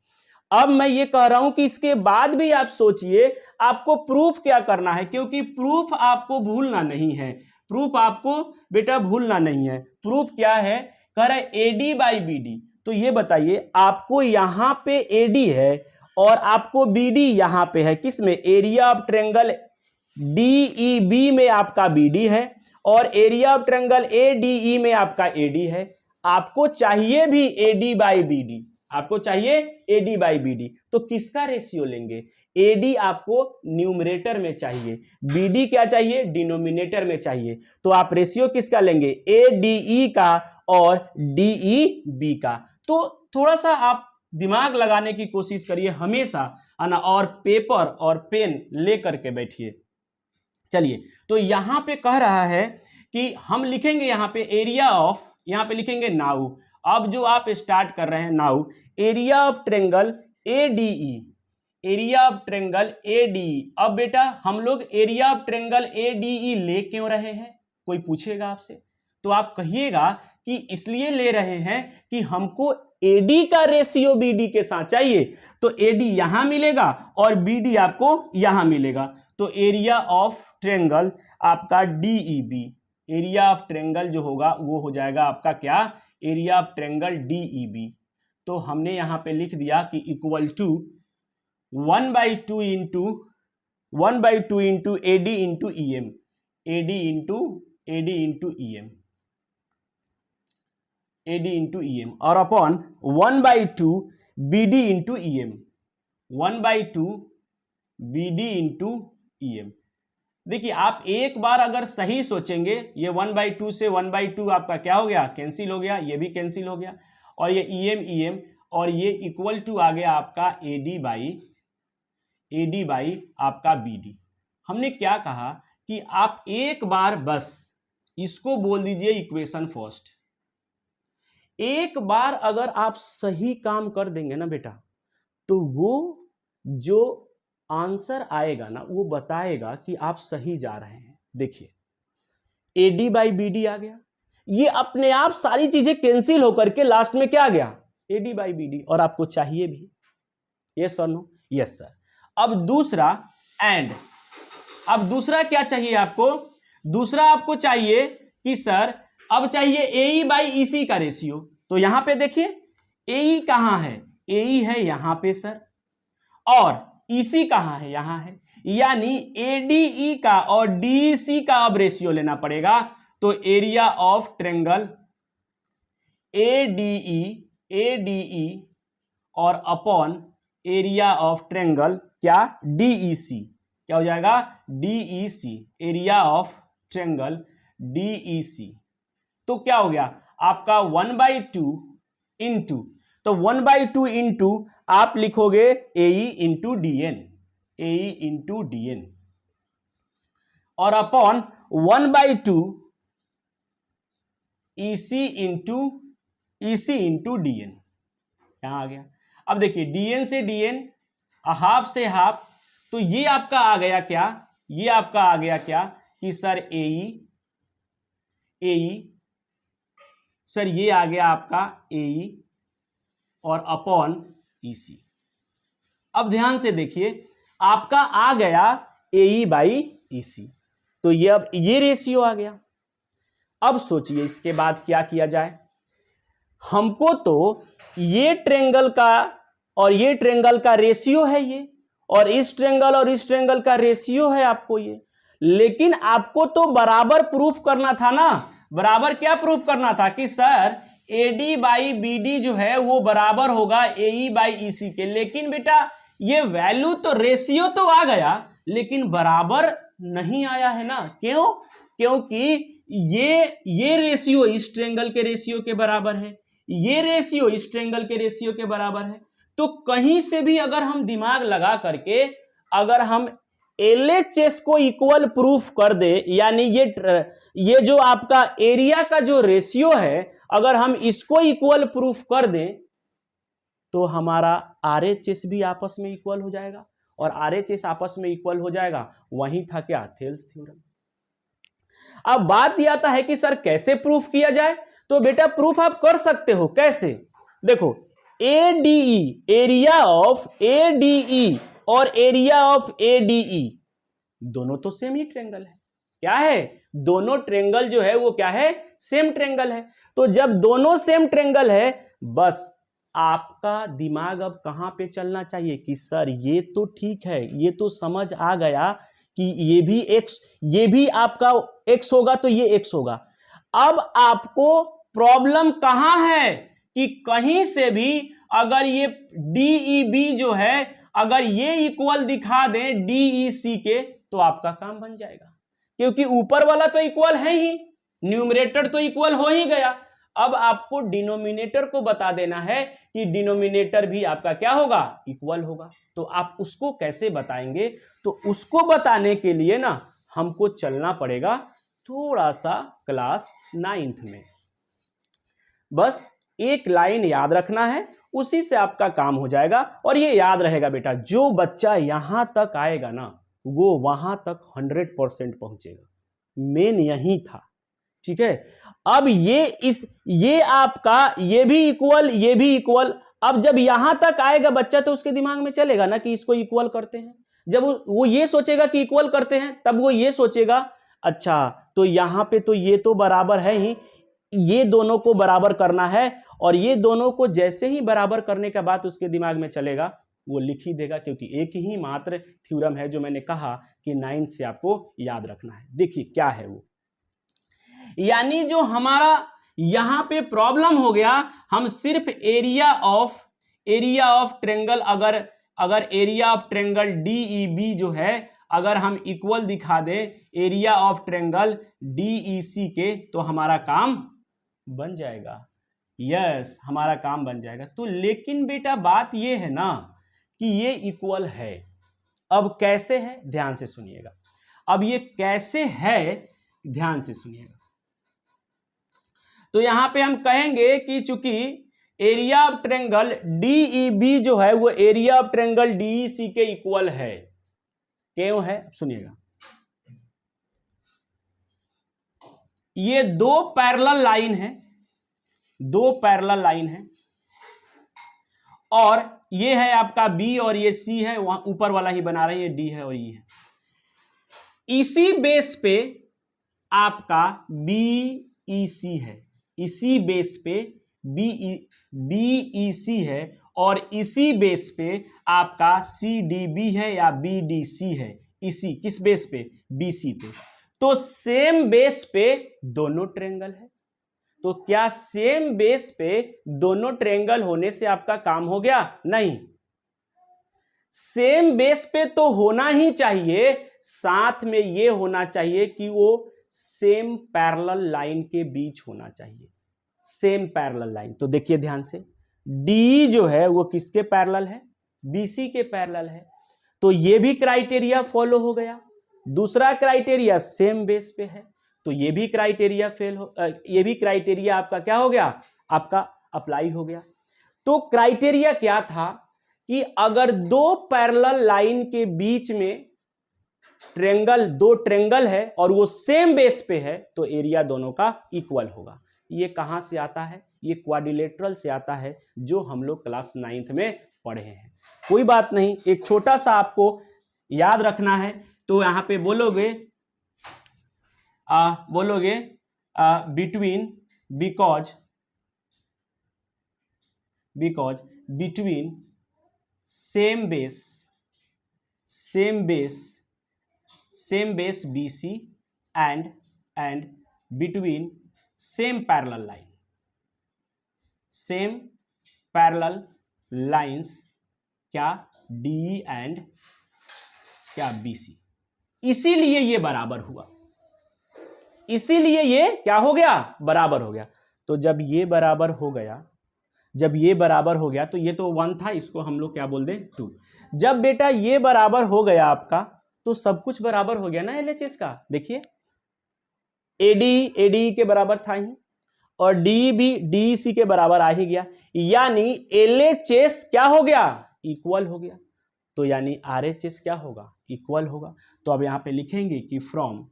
Speaker 1: अब मैं ये कह रहा हूं कि इसके बाद भी आप सोचिए आपको प्रूफ क्या करना है, क्योंकि प्रूफ आपको भूलना नहीं है, प्रूफ आपको बेटा भूलना नहीं है। प्रूफ क्या है, कह रहा है एडी बाई बीडी, तो ये बताइए आपको यहां पे एडी है और आपको बीडी यहां पे है, किसमें एरिया ऑफ ट्रेंगल डीईबी में आपका बीडी है और एरिया ऑफ ट्रेंगल एडीई में आपका एडी है। आपको चाहिए भी एडी बाई बीडी, आपको चाहिए एडी बाई बीडी, तो किसका रेशियो लेंगे, एडी आपको न्यूमरेटर में चाहिए, बीडी क्या चाहिए डिनोमिनेटर में चाहिए, तो आप रेशियो किसका लेंगे एडीई का और डीईबी का। तो थोड़ा सा आप दिमाग लगाने की कोशिश करिए हमेशा, है ना, और पेपर और पेन लेकर के बैठिए। चलिए, तो यहां पे कह रहा है कि हम लिखेंगे यहां पे एरिया ऑफ, यहां पे लिखेंगे नाउ, अब जो आप स्टार्ट कर रहे हैं now, area of triangle ADE, area of triangle ADE. अब बेटा हम लोग एरिया ऑफ ट्रेंगल एडीई ले क्यों रहे हैं, कोई पूछेगा आपसे, तो आप कहिएगा कि इसलिए ले रहे हैं कि हमको एडी का रेशियो बीडी के साथ चाहिए, तो एडी यहां मिलेगा और बीडी आपको यहां मिलेगा, तो एरिया ऑफ ट्रेंगल आपका डीईबी, एरिया ऑफ ट्रेंगल जो होगा वो हो जाएगा आपका क्या एरिया ऑफ ट्रेंगल डीईबी। तो हमने यहां पे लिख दिया कि equal to 1/2 into A D into E M, A D into E M, A D into E M, और upon 1/2 B D into E M, 1/2 B D into E M. देखिए आप एक बार अगर सही सोचेंगे, ये 1/2 से 1/2 आपका क्या हो गया कैंसिल हो गया, ये भी कैंसिल हो गया, और ये ईएम और ये इक्वल टू आ गया आपका एडी बाई आपका बीडी। हमने क्या कहा कि आप एक बार बस इसको बोल दीजिए इक्वेशन फर्स्ट, एक बार अगर आप सही काम कर देंगे ना बेटा, तो वो जो आंसर आएगा ना वो बताएगा कि आप सही जा रहे हैं। देखिए AD बाई BD आ गया। ये अपने आप सारी चीजें कैंसिल होकर के लास्ट में क्या आ गया, AD बाई BD, और आपको चाहिए भी। यस और नो? Yes sir. अब दूसरा एंड, अब दूसरा क्या चाहिए आपको, दूसरा आपको चाहिए कि सर अब चाहिए AE बाई EC का रेशियो। तो यहां पे देखिए AE कहां है, AE है यहां पे सर, और EC कहां है, यहां है, यानी ADE का और DEC का अब रेशियो लेना पड़ेगा। तो एरिया ऑफ ट्रेंगल ADE और अपॉन एरिया ऑफ ट्रेंगल क्या, DEC, क्या हो जाएगा, DEC, area of triangle DEC। तो क्या हो गया आपका 1/2 इंटू, तो 1/2 इंटू आप लिखोगे AE into DN, AE into DN, और अपॉन 1/2 EC इंटू DN, यहां आ गया। अब देखिए DN से DN, हाफ से हाफ, तो ये आपका आ गया क्या, ये आपका आ गया क्या कि सर AE सर ये आ गया आपका AE और अपॉन EC। अब ध्यान से देखिए आपका आ गया AE बाई EC, तो ये अब ये रेशियो आ गया। अब सोचिए इसके बाद क्या किया जाए, हमको तो ये ट्रेंगल का और ये ट्रेंगल का रेशियो है ये, और इस ट्रेंगल और इस ट्रेंगल का रेशियो है आपको ये, लेकिन आपको तो बराबर प्रूफ करना था ना, बराबर क्या प्रूफ करना था कि सर AD बाई BD जो है वो बराबर होगा AE बाई EC के। लेकिन बेटा ये वैल्यू तो रेशियो तो आ गया लेकिन बराबर नहीं आया है ना, क्यों, क्योंकि ये रेशियो इस ट्रेंगल के रेशियो के बराबर है, ये रेशियो इस ट्रेंगल के रेशियो के बराबर है। तो कहीं से भी अगर हम दिमाग लगा करके अगर हम LHS को इक्वल प्रूफ कर दे, यानी ये जो आपका एरिया का जो रेशियो है अगर हम इसको इक्वल प्रूफ कर दें तो हमारा RHS भी आपस में इक्वल हो जाएगा, और RHS आपस में इक्वल हो जाएगा, वही था क्या, थेल्स थ्योरम। अब बात यह आता है कि सर कैसे प्रूफ किया जाए, तो बेटा प्रूफ आप कर सकते हो, कैसे, देखो ADE, एरिया ऑफ ADE और एरिया ऑफ ADE दोनों तो सेम ही ट्रेंगल है, क्या है, दोनों ट्रेंगल जो है वो क्या है, सेम ट्रेंगल है। तो जब दोनों सेम ट्रेंगल है, बस आपका दिमाग अब कहां पे चलना चाहिए कि सर ये तो ठीक है, ये तो समझ आ गया कि ये भी x, ये भी आपका x होगा तो ये x होगा। अब आपको प्रॉब्लम कहां है कि कहीं से भी अगर ये DEB जो है अगर ये इक्वल दिखा दें DEC के तो आपका काम बन जाएगा, क्योंकि ऊपर वाला तो इक्वल है ही, न्यूमरेटर तो इक्वल हो ही गया। अब आपको डिनोमिनेटर को बता देना है कि डिनोमिनेटर भी आपका क्या होगा, इक्वल होगा। तो आप उसको कैसे बताएंगे, तो उसको बताने के लिए ना हमको चलना पड़ेगा थोड़ा सा क्लास 9th में। बस एक लाइन याद रखना है, उसी से आपका काम हो जाएगा। और ये याद रहेगा बेटा, जो बच्चा यहां तक आएगा ना वो वहां तक 100% पहुंचेगा, मेन यही था, ठीक है। अब ये आपका ये भी इक्वल, ये भी इक्वल। अब जब यहां तक आएगा बच्चा तो उसके दिमाग में चलेगा ना कि इसको इक्वल करते हैं। जब वो ये सोचेगा कि इक्वल करते हैं तब वो ये सोचेगा अच्छा तो यहां पे तो ये तो बराबर है ही, ये दोनों को बराबर करना है, और ये दोनों को जैसे ही बराबर करने का बात उसके दिमाग में चलेगा वो लिख ही देगा, क्योंकि एक ही मात्र थ्योरम है जो मैंने कहा कि 9th से आपको याद रखना है। देखिए क्या है वो, यानी जो हमारा यहां पे प्रॉब्लम हो गया, हम सिर्फ एरिया ऑफ ट्रेंगल, अगर एरिया ऑफ ट्रेंगल DEB जो है अगर हम इक्वल दिखा दें एरिया ऑफ ट्रेंगल DEC के तो हमारा काम बन जाएगा। यस, हमारा काम बन जाएगा। तो लेकिन बेटा बात ये है ना कि ये इक्वल है। अब कैसे है, ध्यान से सुनिएगा। अब ये कैसे है, ध्यान से सुनिएगा। तो यहां पे हम कहेंगे कि चूंकि एरिया ऑफ ट्रेंगल DEB जो है वो एरिया ऑफ ट्रेंगल DEC के इक्वल है। क्यों है, सुनिएगा। ये दो पैरेलल लाइन है, दो पैरेलल लाइन है, और ये है आपका बी और ये सी है, वहां ऊपर वाला ही बना रहे हैं, ये डी है और ये है। इसी बेस पे आपका BEC है, इसी बेस पे BEC है, और इसी बेस पे आपका CDB है या BDC है, इसी किस बेस पे, BC पे। तो सेम बेस पे दोनों ट्रायंगल है। तो क्या सेम बेस पे दोनों ट्रायंगल होने से आपका काम हो गया? नहीं, सेम बेस पे तो होना ही चाहिए, साथ में ये होना चाहिए कि वो सेम पैरेलल लाइन के बीच होना चाहिए, सेम पैरेलल लाइन। तो देखिए ध्यान से, डी जो है वो किसके पैरेलल है? BC के पैरेलल है। तो ये भी क्राइटेरिया फॉलो हो गया। दूसरा क्राइटेरिया सेम बेस पे है, तो ये भी क्राइटेरिया ये भी क्राइटेरिया आपका क्या हो गया? आपका अप्लाई हो गया। तो क्राइटेरिया क्या था कि अगर दो पैरेलल लाइन के बीच में ट्रायंगल, दो ट्रायंगल है और वो सेम बेस पे है, तो एरिया दोनों का इक्वल होगा। ये कहां से आता है? ये क्वाड्रिलेटरल से आता है, जो हम लोग क्लास 9th में पढ़े हैं। कोई बात नहीं, एक छोटा सा आपको याद रखना है। तो यहां पे बोलोगे between, because between same base BC and between same parallel lines क्या DE and क्या BC, इसीलिए ये बराबर हुआ, इसीलिए ये क्या हो गया? बराबर हो गया। तो जब ये बराबर हो गया, तो ये तो 1 था, इसको हम लोग क्या बोल दें? 2। जब बेटा ये बराबर हो गया आपका, तो सब कुछ बराबर हो गया ना LHS का। देखिए AD के बराबर था ही, और D भी DEC के बराबर आ ही गया, यानी LHS क्या हो गया? इक्वल हो गया। तो यानी RHS क्या होगा? इक्वल होगा। तो अब यहां पे लिखेंगे कि फ्रॉम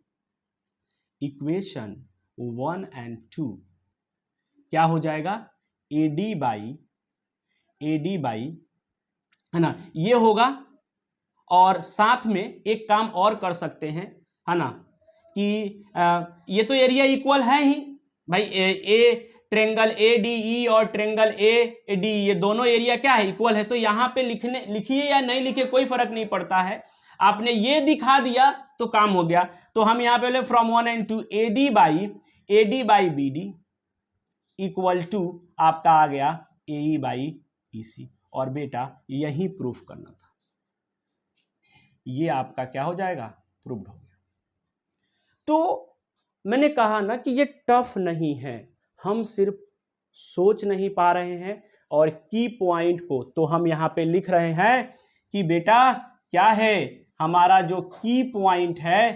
Speaker 1: इक्वेशन 1 and 2 क्या हो जाएगा? AD बाई है ना, ये होगा। और साथ में एक काम और कर सकते हैं, है ना, कि ये तो एरिया इक्वल है ही भाई, ए ट्रायंगल ADE और ट्रायंगल AD, ये दोनों एरिया क्या है? इक्वल है। तो यहां पे लिखिए या नहीं लिखिए कोई फर्क नहीं पड़ता है, आपने ये दिखा दिया तो काम हो गया। तो हम यहां पे from 1 and 2 AD by BD equal to आपका आ गया AE बाई EC। और बेटा यही प्रूफ करना था, ये आपका क्या हो जाएगा? प्रूव्ड हो गया। तो मैंने कहा ना कि ये टफ नहीं है, हम सिर्फ सोच नहीं पा रहे हैं, और की पॉइंट को तो हम यहां पे लिख रहे हैं कि बेटा क्या है हमारा जो की पॉइंट है,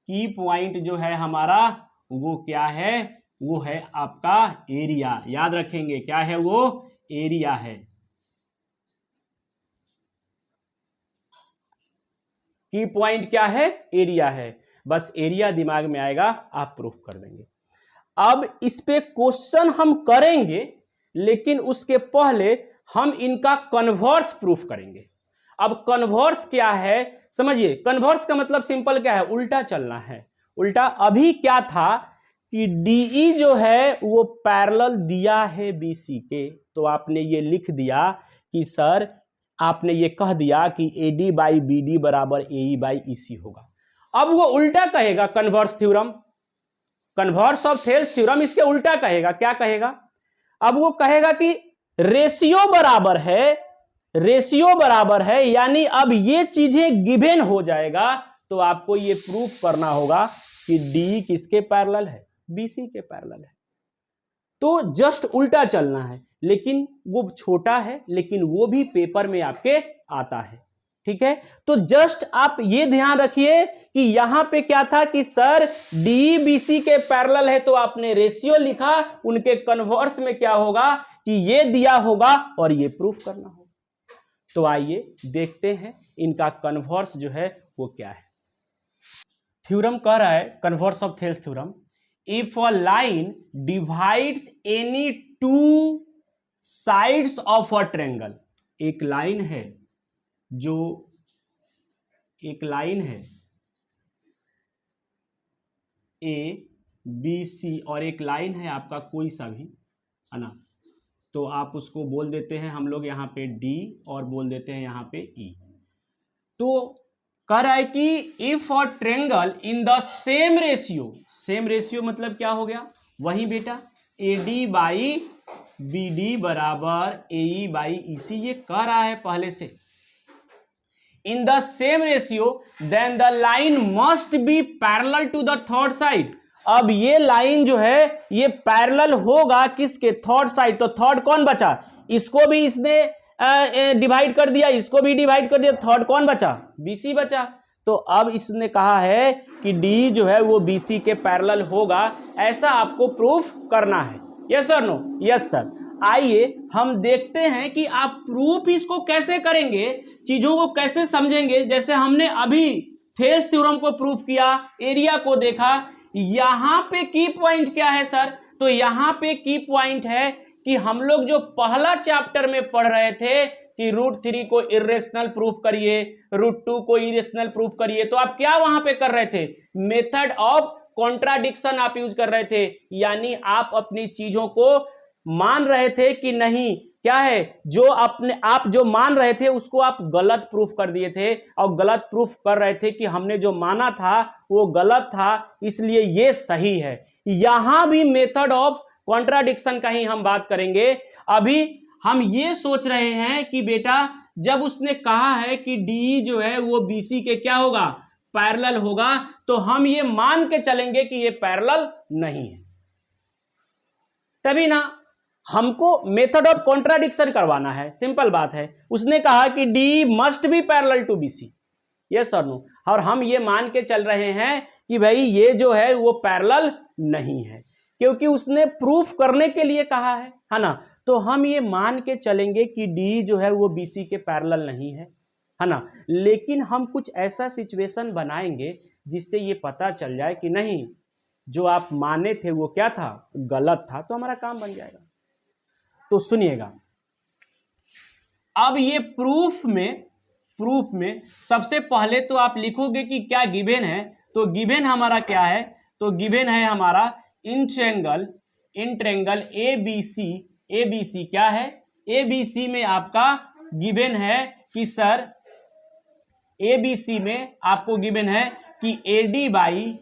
Speaker 1: की पॉइंट जो है हमारा वो क्या है? वो है आपका एरिया। याद रखेंगे क्या है वो? एरिया है। की पॉइंट क्या है? एरिया है। बस एरिया दिमाग में आएगा, आप प्रूफ कर देंगे। अब इस पे क्वेश्चन हम करेंगे, लेकिन उसके पहले हम इनका कन्वर्स प्रूफ करेंगे। अब कन्वर्स क्या है समझिए, कन्वर्स का मतलब सिंपल क्या है? उल्टा चलना है। उल्टा अभी क्या था कि DE जो है वो पैरेलल दिया है BC के, तो आपने ये लिख दिया कि सर, आपने ये कह दिया कि AD बाई BD बराबर AE बाई EC होगा। अब वो उल्टा कहेगा, converse theorem, converse of Thales theorem इसके उल्टा कहेगा। क्या कहेगा? अब वो कहेगा कि रेशियो बराबर है, यानी अब ये चीजें गिवन हो जाएगा, तो आपको ये प्रूफ करना होगा कि D किसके पैरेलल है? BC के पैरेलल है। तो जस्ट उल्टा चलना है, लेकिन वो छोटा है, लेकिन वो भी पेपर में आपके आता है। ठीक है, तो जस्ट आप ये ध्यान रखिए कि यहां पे क्या था कि सर DE BC के पैरेलल है, तो आपने रेशियो लिखा, उनके कन्वर्स में क्या होगा कि ये दिया होगा और ये प्रूफ करना होगा। तो आइए देखते हैं इनका कन्वर्स जो है वो क्या है। थ्योरम कह रहा है, converse of Thales theorem, if a line divides any two sides of a triangle, एक लाइन है ए बी सी, और एक लाइन है आपका कोई सा भी, है ना, तो आप उसको बोल देते हैं हम लोग यहाँ पे डी और बोल देते हैं यहाँ पे ई। तो कह रहा है कि if a triangle in the same ratio, same ratio मतलब क्या हो गया, वही बेटा A D by B D बराबर A E by E C, ये कह रहा है पहले से। In the same ratio then the line must be parallel to the third side. अब ये लाइन जो है ये पैरेलल होगा किसके, थर्ड साइड। तो थर्ड कौन बचा, इसको भी इसने डिवाइड कर दिया, इसको भी डिवाइड कर दिया, थर्ड कौन बचा, बीसी बचा। तो अब इसने कहा है कि डी जो है वो बीसी के पैरेलल होगा, ऐसा आपको प्रूफ करना है। यस और नो, यस सर। आइए हम देखते हैं कि आप प्रूफ इसको कैसे करेंगे, चीजों को कैसे समझेंगे। जैसे हमने अभी थेस थ्योरम को प्रूफ किया, एरिया को देखा, यहां पे की पॉइंट क्या है सर, तो यहां पे की पॉइंट है कि हम लोग जो पहला चैप्टर में पढ़ रहे थे कि √3 को इरेशनल प्रूफ करिए, √2 को इरेशनल प्रूफ करिए, तो आप क्या वहां पे कर रहे थे, मेथड ऑफ कॉन्ट्राडिक्शन आप यूज कर रहे थे। यानी आप अपनी चीजों को मान रहे थे कि नहीं, क्या है, जो अपने आप जो मान रहे थे उसको आप गलत प्रूफ कर दिए थे, और गलत प्रूफ कर रहे थे कि हमने जो माना था वो गलत था, इसलिए ये सही है। यहां भी मेथड ऑफ कॉन्ट्राडिक्शन का ही हम बात करेंगे। अभी हम ये सोच रहे हैं कि बेटा जब उसने कहा है कि डी जो है वो बीसी के क्या होगा, पैरेलल होगा, तो हम ये मान के चलेंगे कि ये पैरेलल नहीं है, तभी ना हमको मेथड ऑफ कॉन्ट्राडिक्शन करवाना है। सिंपल बात है, उसने कहा कि D must be parallel to BC, yes और नो, और हम ये मान के चल रहे हैं कि भाई ये जो है वो पैरेलल नहीं है, क्योंकि उसने प्रूफ करने के लिए कहा है ना। तो हम ये मान के चलेंगे कि डी जो है वो बीसी के पैरेलल नहीं है ना। लेकिन हम कुछ ऐसा सिचुएशन बनाएंगे जिससे ये पता चल जाए कि नहीं, जो आप माने थे वो क्या था, गलत था, तो हमारा काम बन जाएगा। तो सुनिएगा, अब ये प्रूफ में सबसे पहले तो आप लिखोगे कि क्या गिवन है। तो गिवन हमारा क्या है, तो गिवन है हमारा इन ट्रायंगल ए बी सी क्या है, ए बी सी में आपका गिवन है कि सर ए बी सी में आपको गिवन है कि A D by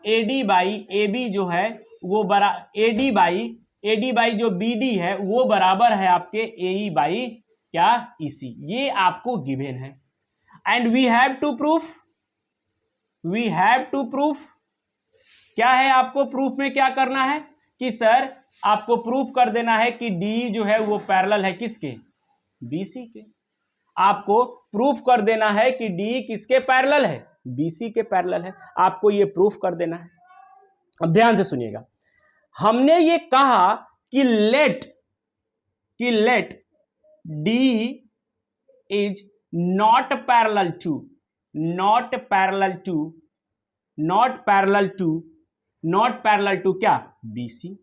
Speaker 1: A B जो है वो बरा ए डी बाई जो बी डी है वो बराबर है आपके ए ई बाई क्या ई सी, ये आपको गिवन है। And we have to proof क्या है, आपको प्रूफ में क्या करना है कि सर आपको प्रूफ कर देना है कि डी जो है वो पैरेलल है किसके, बीसी के। आपको प्रूफ कर देना है कि डी किसके पैरेलल है, बीसी के पैरेलल है, आपको ये प्रूफ कर देना है। अब ध्यान से सुनिएगा, हमने ये कहा कि let D is not parallel to क्या, B C,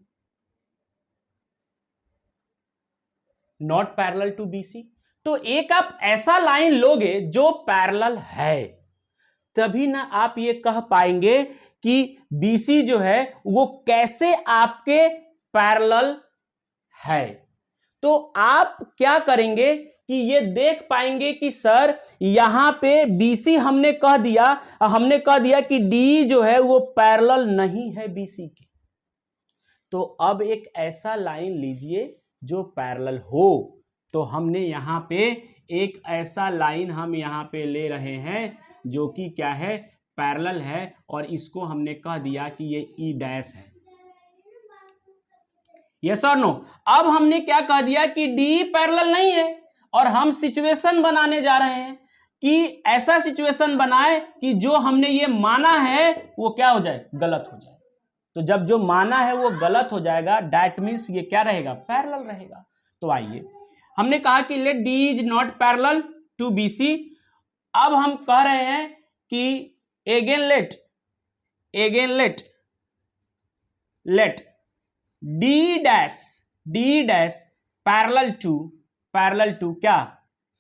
Speaker 1: not parallel to B C. तो एक आप ऐसा लाइन लोगे जो पैरेलल है, तभी ना आप ये कह पाएंगे कि बीसी जो है वो कैसे आपके पैरेलल है। तो आप क्या करेंगे कि ये देख पाएंगे कि सर यहां पे बीसी हमने कह दिया कि डी जो है वो पैरेलल नहीं है बीसी के। तो अब एक ऐसा लाइन लीजिए जो पैरेलल हो। तो हमने यहां पे एक ऐसा लाइन हम यहां पे ले रहे हैं जो कि क्या है, पैरेलल है, और इसको हमने कह दिया कि ये ई डैश है। यस और नो। अब हमने क्या कह दिया कि डी पैरेलल नहीं है, और हम सिचुएशन बनाने जा रहे हैं कि ऐसा सिचुएशन बनाए कि जो हमने ये माना है वो क्या हो जाए, गलत हो जाए। तो जब जो माना है वो गलत हो जाएगा, दैट मीन्स ये क्या रहेगा, पैरेलल रहेगा। तो आइए, हमने कहा कि let D is not parallel to BC. अब हम कह रहे हैं कि again let let D dash parallel to क्या,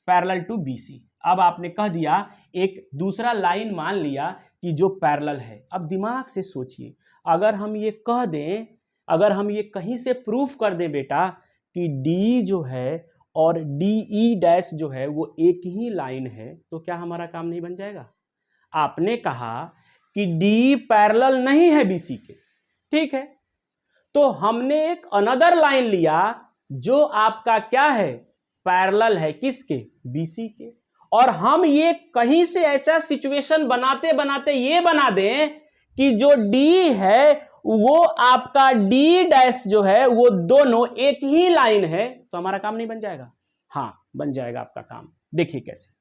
Speaker 1: पैरेलल टू BC। अब आपने कह दिया एक दूसरा लाइन मान लिया कि जो पैरेलल है। अब दिमाग से सोचिए, अगर हम ये कह दें, अगर हम ये कहीं से प्रूफ कर दें बेटा कि D जो है और DE डैश जो है वो एक ही लाइन है, तो क्या हमारा काम नहीं बन जाएगा? आपने कहा कि D पैरेलल नहीं है BC के, ठीक है, तो हमने एक अनदर लाइन लिया जो आपका क्या है, पैरेलल है किसके, BC के, और हम ये कहीं से ऐसा सिचुएशन बनाते बनाते ये बना दें कि जो D है वो आपका D डैश जो है वो दोनों एक ही लाइन है, तो हमारा काम नहीं बन जाएगा? हाँ बन जाएगा आपका काम। देखिए कैसे,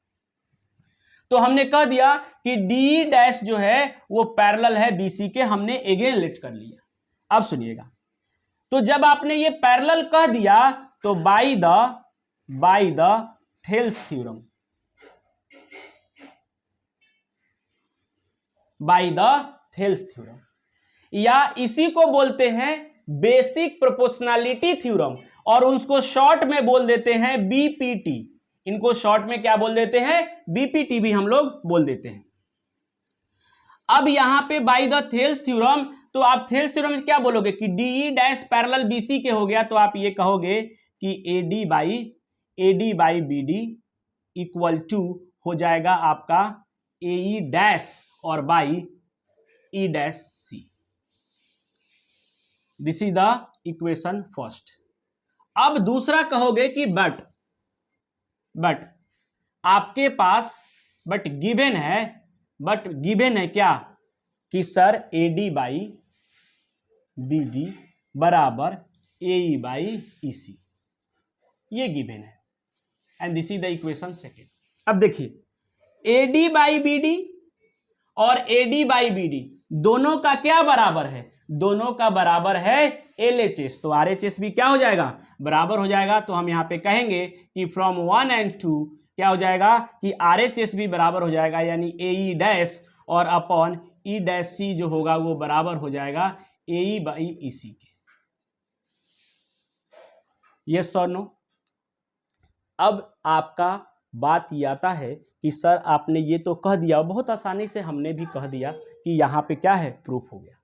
Speaker 1: तो हमने कह दिया कि D डैश जो है वो पैरेलल है BC के, हमने अगेन लेट कर लिया। अब सुनिएगा, तो जब आपने ये पैरेलल कह दिया तो by the Thales theorem, by the Thales theorem, या इसी को बोलते हैं बेसिक प्रोपोर्शनैलिटी थ्योरम, और उसको शॉर्ट में बोल देते हैं BPT। इनको शॉर्ट में क्या बोल देते हैं, BPT भी हम लोग बोल देते हैं। अब यहां पे बाय द थेल्स थ्योरम, तो आप थेल्स थ्योरम में क्या बोलोगे कि DE डैश पैरेलल BC के हो गया, तो आप ये कहोगे कि AD by BD equal to हो जाएगा आपका AE डैश और by E dash C। This is the equation first. अब दूसरा कहोगे कि बट आपके पास गिवन है क्या कि सर AD बाई BD बराबर AE बाई EC, ये गिवन है, and this is the equation second. अब देखिए AD बाई BD और AD बाई BD दोनों का क्या बराबर है, दोनों का बराबर है LHS, तो RHS भी क्या हो जाएगा, बराबर हो जाएगा। तो हम यहां पे कहेंगे कि फ्रॉम 1 and 2 क्या हो जाएगा कि RHS भी बराबर हो जाएगा, यानी AE डैश और अपॉन E डैश C जो होगा वो बराबर हो जाएगा AE बाई EC के। यस और नो? अब आपका बात ये आता है कि सर आपने ये तो कह दिया, बहुत आसानी से हमने भी कह दिया कि यहाँ पे क्या है, प्रूफ हो गया।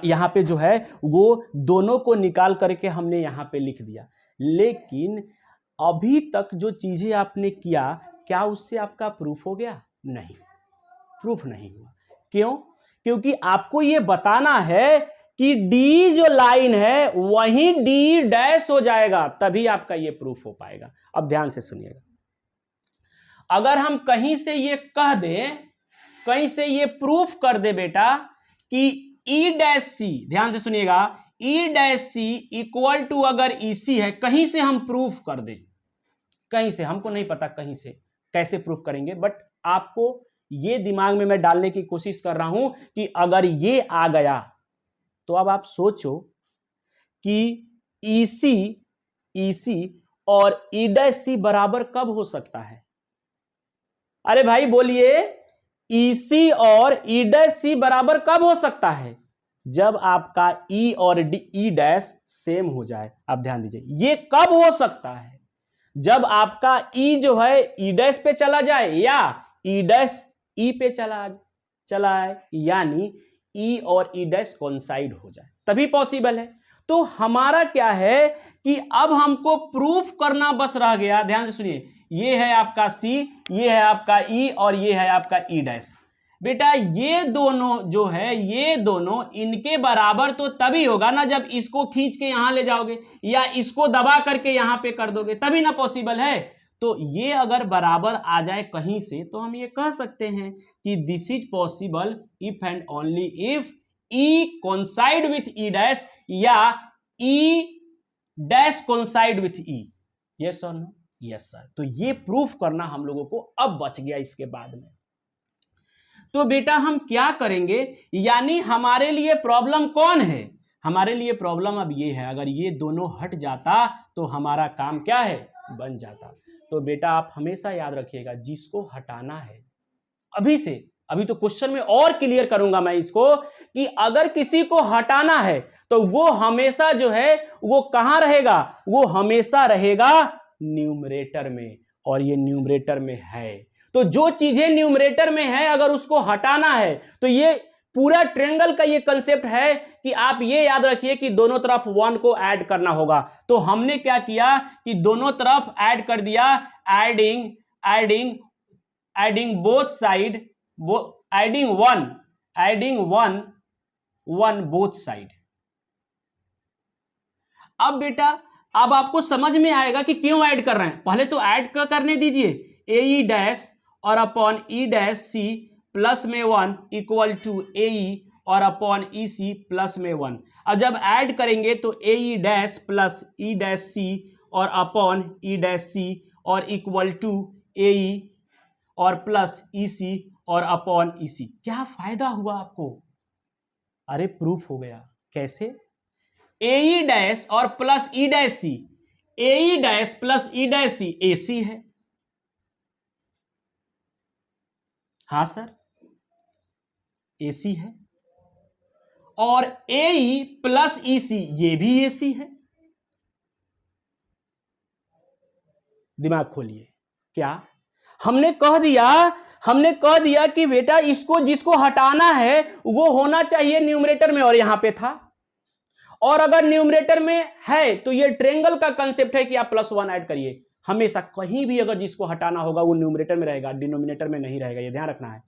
Speaker 1: यहाँ पे जो है वो दोनों को निकाल करके हमने यहाँ पे लिख दिया, लेकिन अभी तक जो चीजें आपने किया, क्या उससे आपका प्रूफ हो गया? नहीं, प्रूफ नहीं हुआ। क्यों? क्योंकि आपको ये बताना है कि D जो लाइन है वही D डैश हो जाएगा, तभी आपका ये प्रूफ हो पाएगा। अब ध्यान से सुनिएगा, अगर हम कहीं से ये कह दें, कहीं से ये प्रूफ कर दे बेटा कि E डैश C, ध्यान से सुनिएगा, E dash C equal to अगर EC है, कहीं से हम प्रूफ कर दें, कहीं से, हमको नहीं पता कहीं से कैसे प्रूफ करेंगे, बट आपको ये दिमाग में मैं डालने की कोशिश कर रहा हूं कि अगर ये आ गया तो अब आप सोचो कि EC और E डैश C बराबर कब हो सकता है? अरे भाई बोलिए, EC और E डैश C बराबर कब हो सकता है? जब आपका E और E डैश सेम हो जाए। आप ध्यान दीजिए, ये कब हो सकता है? जब आपका E जो है E डैश पे चला जाए या E डैश E पे चला आए, यानी E और E डैश कोइंसाइड हो जाए, तभी पॉसिबल है। तो हमारा क्या है कि अब हमको प्रूफ करना बस रह गया। ध्यान से सुनिए, ये है आपका C, ये है आपका E और ये है आपका E डैश। बेटा ये दोनों जो है, ये दोनों इनके बराबर तो तभी होगा ना जब इसको खींच के यहां ले जाओगे या इसको दबा करके यहां पे कर दोगे, तभी ना पॉसिबल है। तो ये अगर बराबर आ जाए कहीं से, तो हम ये कह सकते हैं कि this is possible if and only if E coincide with E dash या E dash coincide with E। Yes और नो? Yes sir. तो ये प्रूफ करना हम लोगों को अब बच गया इसके बाद में। तो बेटा हम क्या करेंगे, यानी हमारे लिए प्रॉब्लम कौन है? हमारे लिए प्रॉब्लम अब ये है, अगर ये दोनों हट जाता तो हमारा काम क्या है, बन जाता। तो बेटा आप हमेशा याद रखिएगा, जिसको हटाना है अभी तो क्वेश्चन में और क्लियर करूंगा मैं इसको कि अगर किसी को हटाना है तो वो हमेशा जो है वो कहां रहेगा, वो हमेशा रहेगा न्यूमरेटर में, और ये न्यूमरेटर में है। तो जो चीजें न्यूमरेटर में है अगर उसको हटाना है तो ये पूरा ट्रायंगल का ये कंसेप्ट है कि आप ये याद रखिए कि दोनों तरफ 1 को ऐड करना होगा। तो हमने क्या किया कि दोनों तरफ ऐड कर दिया, adding both side, adding one both side. अब बेटा अब आपको समझ में आएगा कि क्यों ऐड कर रहे हैं। पहले तो ऐड करने दीजिए, ए ई डैश और upon E dash C plus में 1 इक्वल टू ए ई और अपॉन ई सी प्लस में 1। अब जब ऐड करेंगे तो A E dash plus E dash C और अपॉन ई डैश सी और इक्वल टू ए ई और प्लस ई सी और अपॉन ई सी। क्या फायदा हुआ आपको? अरे प्रूफ हो गया। कैसे? ए ई डैश और plus E dash C, A E dash plus E dash C A C है। हाँ सर ए सी है, और ए ई प्लस ई सी ये भी ए सी है। दिमाग खोलिए। क्या हमने कह दिया कि बेटा इसको जिसको हटाना है वो होना चाहिए न्यूमरेटर में, और यहां पे था। और अगर न्यूमरेटर में है तो ये ट्रायंगल का कंसेप्ट है कि आप +1 ऐड करिए। हमेशा कहीं भी अगर जिसको हटाना होगा वो न्यूमरेटर में रहेगा, डिनोमिनेटर में नहीं रहेगा, ये ध्यान रखना है।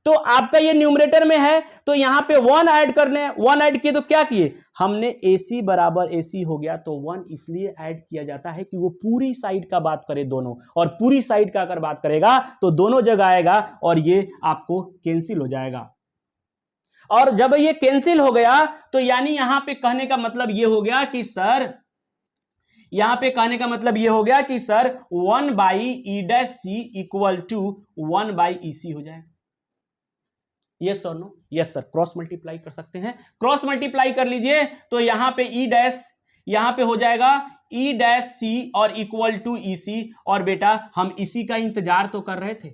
Speaker 1: तो आपका ये न्यूमरेटर में है तो यहां पे 1 ऐड करने, 1 ऐड किए तो क्या किए हमने, AC बराबर AC हो गया। तो 1 इसलिए ऐड किया जाता है कि वो पूरी साइड का बात करे दोनों, और पूरी साइड का अगर बात करेगा तो दोनों जगह आएगा और ये आपको कैंसिल हो जाएगा। और जब ये कैंसिल हो गया तो यानी यहां पे कहने का मतलब ये हो गया कि सर, यहां पे कहने का मतलब ये हो गया कि sir 1 by E dash C equal to 1 by E C हो जाएगा। यस और no? Yes sir. Cross multiply कर सकते हैं, क्रॉस मल्टीप्लाई कर लीजिए तो यहां पे ई डैश, यहां पे हो जाएगा ई डैश सी और इक्वल टू ई सी। और बेटा हम इसी का इंतजार तो कर रहे थे,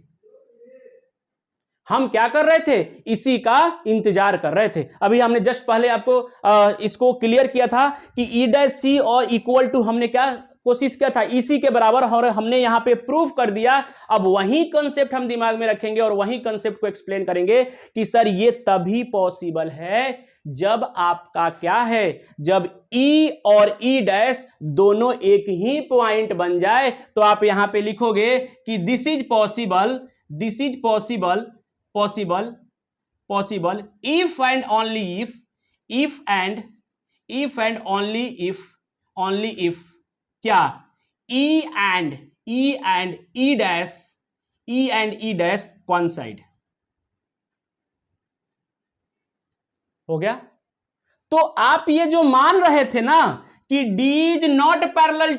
Speaker 1: हम क्या कर रहे थे, इसी का इंतजार कर रहे थे। अभी हमने जस्ट पहले आपको इसको क्लियर किया था कि ई डैश सी और इक्वल टू हमने क्या कोशिश किया था, इसी के बराबर, और हमने यहां पे प्रूफ कर दिया। अब वही कंसेप्ट हम दिमाग में रखेंगे और वही कंसेप्ट को एक्सप्लेन करेंगे कि सर ये तभी पॉसिबल है जब आपका क्या है, जब ई और ई डैश दोनों एक ही पॉइंट बन जाए। तो आप यहां पे लिखोगे कि this is possible if and only if क्या E and E dash coincide हो गया। तो आप ये जो मान रहे थे ना कि D is not parallel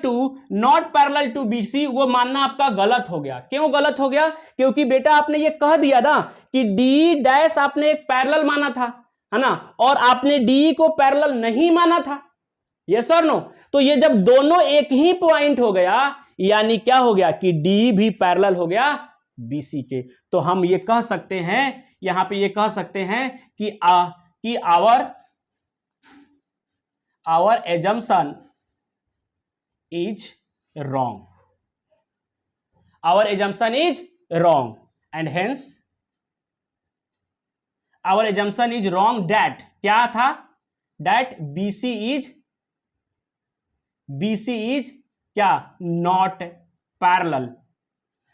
Speaker 1: to BC, वो मानना आपका गलत हो गया। क्यों गलत हो गया? क्योंकि बेटा आपने ये कह दिया ना कि D डैश आपने एक पैरेलल माना था, है ना, और आपने D को पैरेलल नहीं माना था। यस और नो? तो ये जब दोनों एक ही पॉइंट हो गया यानी क्या हो गया कि D भी पैरेलल हो गया BC के। तो हम ये कह सकते हैं, यहां पे ये कह सकते हैं कि our assumption is wrong. Our assumption is wrong, and hence our assumption is wrong that क्या था, that BC is क्या, not parallel।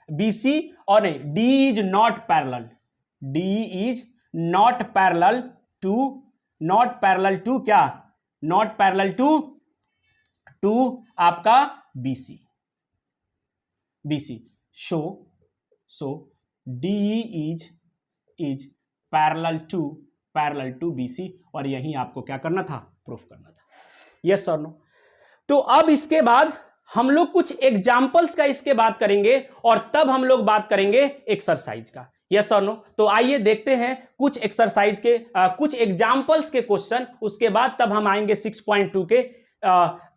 Speaker 1: BC और नहीं, D is not parallel, D is not parallel to क्या, नॉट पैरेलल टू आपका BC। So DE is parallel to BC, और यही आपको क्या करना था, प्रूफ करना था। यस और नो? तो अब इसके बाद हम लोग कुछ एग्जाम्पल्स का इसके बाद करेंगे और तब हम लोग बात करेंगे एक्सरसाइज का। यस और नो? तो आइए देखते हैं कुछ एक्सरसाइज के कुछ एग्जाम्पल्स के क्वेश्चन, उसके बाद तब हम आएंगे 6.2 के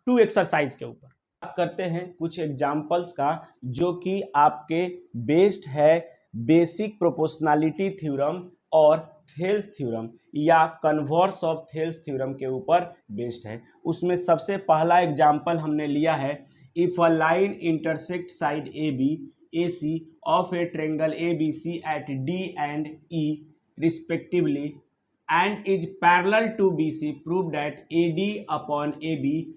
Speaker 1: 2 एक्सरसाइज के ऊपर। बात करते हैं कुछ एग्जाम्पल्स का जो कि आपके बेस्ड है बेसिक प्रोपोर्शनैलिटी थ्योरम और थेल्स थ्योरम या कन्वर्स ऑफ थेल्स थ्योरम के ऊपर बेस्ड है। उसमें सबसे पहला एग्जाम्पल हमने लिया है, if a line intersect side A B A C of a triangle A B C at D and E respectively and is parallel to B C, prove that A D upon A B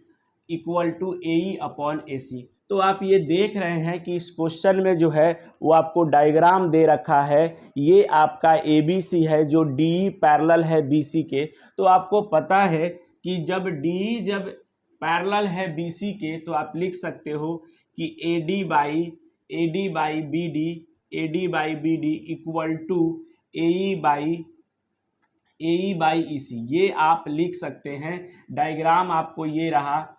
Speaker 1: equal to A E upon A C. तो आप ये देख रहे हैं कि इस question में जो है वो आपको डायग्राम दे रखा है, ये आपका ए बी सी है जो डी पैरेलल है बी सी के। तो आपको पता है कि जब डी जब पैरेलल है बी सी के तो आप लिख सकते हो कि A D by B D equal to A E by E C, ये आप लिख सकते हैं। डायग्राम आपको ये रहा,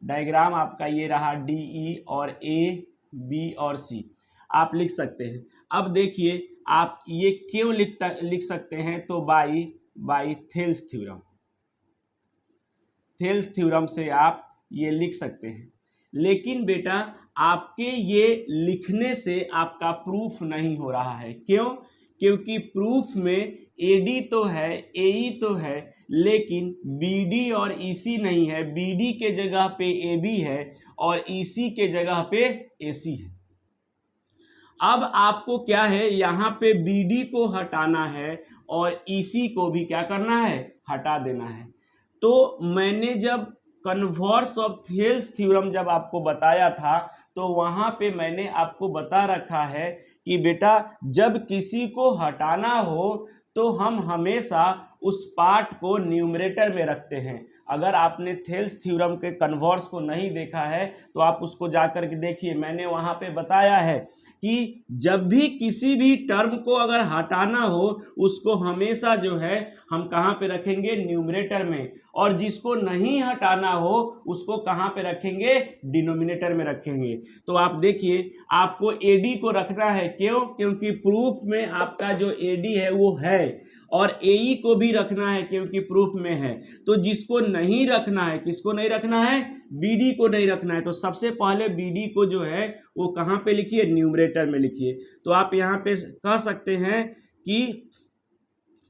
Speaker 1: डायग्राम आपका ये रहा डी ई और ए बी और सी आप लिख सकते हैं। अब देखिए आप ये क्यों लिख सकते हैं, तो बाई थेल्स थ्योरम से आप ये लिख सकते हैं। लेकिन बेटा आपके ये लिखने से आपका प्रूफ नहीं हो रहा है। क्यों? क्योंकि प्रूफ में AD तो है, AE तो है, लेकिन BD और EC नहीं है। BD के जगह पे AB है और EC के जगह पे AC है। अब आपको क्या है, यहाँ पे BD को हटाना है और EC को भी क्या करना है, हटा देना है। तो मैंने जब कन्वर्स ऑफ थेल्स थ्योरम जब आपको बताया था तो वहाँ पे मैंने आपको बता रखा है कि बेटा जब किसी को हटाना हो तो हम हमेशा उस पार्ट को न्यूमरेटर में रखते हैं। अगर आपने थेल्स थ्योरम के कन्वर्स को नहीं देखा है तो आप उसको जाकर के देखिए। मैंने वहाँ पे बताया है कि जब भी किसी भी टर्म को अगर हटाना हो उसको हमेशा जो है हम कहाँ पे रखेंगे, न्यूमरेटर में, और जिसको नहीं हटाना हो उसको कहाँ पे रखेंगे, डिनोमिनेटर में रखेंगे। तो आप देखिए आपको AD को रखना है। क्यों? क्योंकि प्रूफ में आपका जो AD है वो है, और AE को भी रखना है क्योंकि प्रूफ में है। तो जिसको नहीं रखना है, किसको नहीं रखना है, BD को नहीं रखना है। तो सबसे पहले BD को जो है वो कहाँ पे लिखिए, न्यूमरेटर में लिखिए। तो आप यहाँ पे कह सकते हैं कि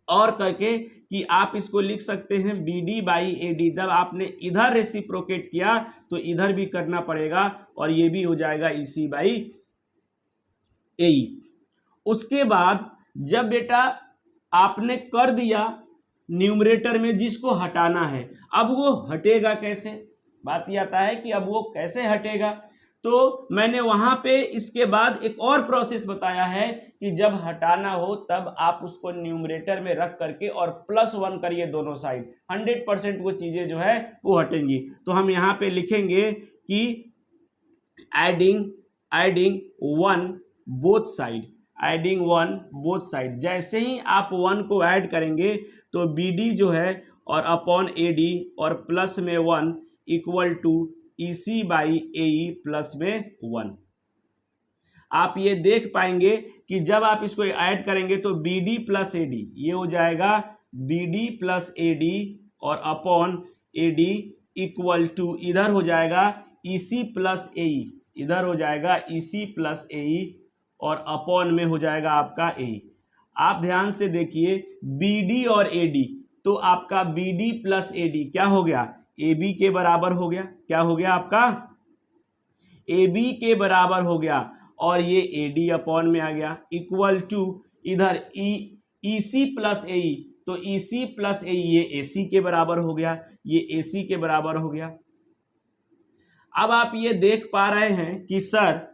Speaker 1: और करके कि आप इसको लिख सकते हैं BD बाई AD। जब आपने इधर रेसिप्रोकेट किया तो इधर भी करना पड़ेगा और ये भी हो जाएगा EC बाई AE। उसके बाद जब बेटा आपने कर दिया न्यूमरेटर में जिसको हटाना है, अब वो हटेगा कैसे, बात ये आता है कि अब वो कैसे हटेगा। तो मैंने वहां पे इसके बाद एक और प्रोसेस बताया है कि जब हटाना हो तब आप उसको न्यूमरेटर में रख करके और +1 करिए दोनों साइड, 100% वो चीजें जो है वो हटेंगी। तो हम यहाँ पे लिखेंगे कि एडिंग 1 बोथ साइड। जैसे ही आप 1 को ऐड करेंगे तो BD जो है और अपॉन AD और प्लस में 1 equal to EC by AE plus में 1। आप ये देख पाएंगे कि जब आप इसको ऐड करेंगे तो BD प्लस AD ये हो जाएगा BD प्लस AD और अपॉन AD इक्वल टू इधर हो जाएगा EC प्लस AE, इधर हो जाएगा EC प्लस AE और अपॉन में हो जाएगा आपका AE। आप ध्यान से देखिए BD और AD, तो आपका BD प्लस AD क्या हो गया, AB के बराबर हो गया। क्या हो गया आपका, AB के बराबर हो गया, और ये AD अपॉन में आ गया इक्वल टू इधर EC प्लस AE, तो EC प्लस AE ये AC के बराबर हो गया, ये AC के बराबर हो गया। अब आप ये देख पा रहे हैं कि सर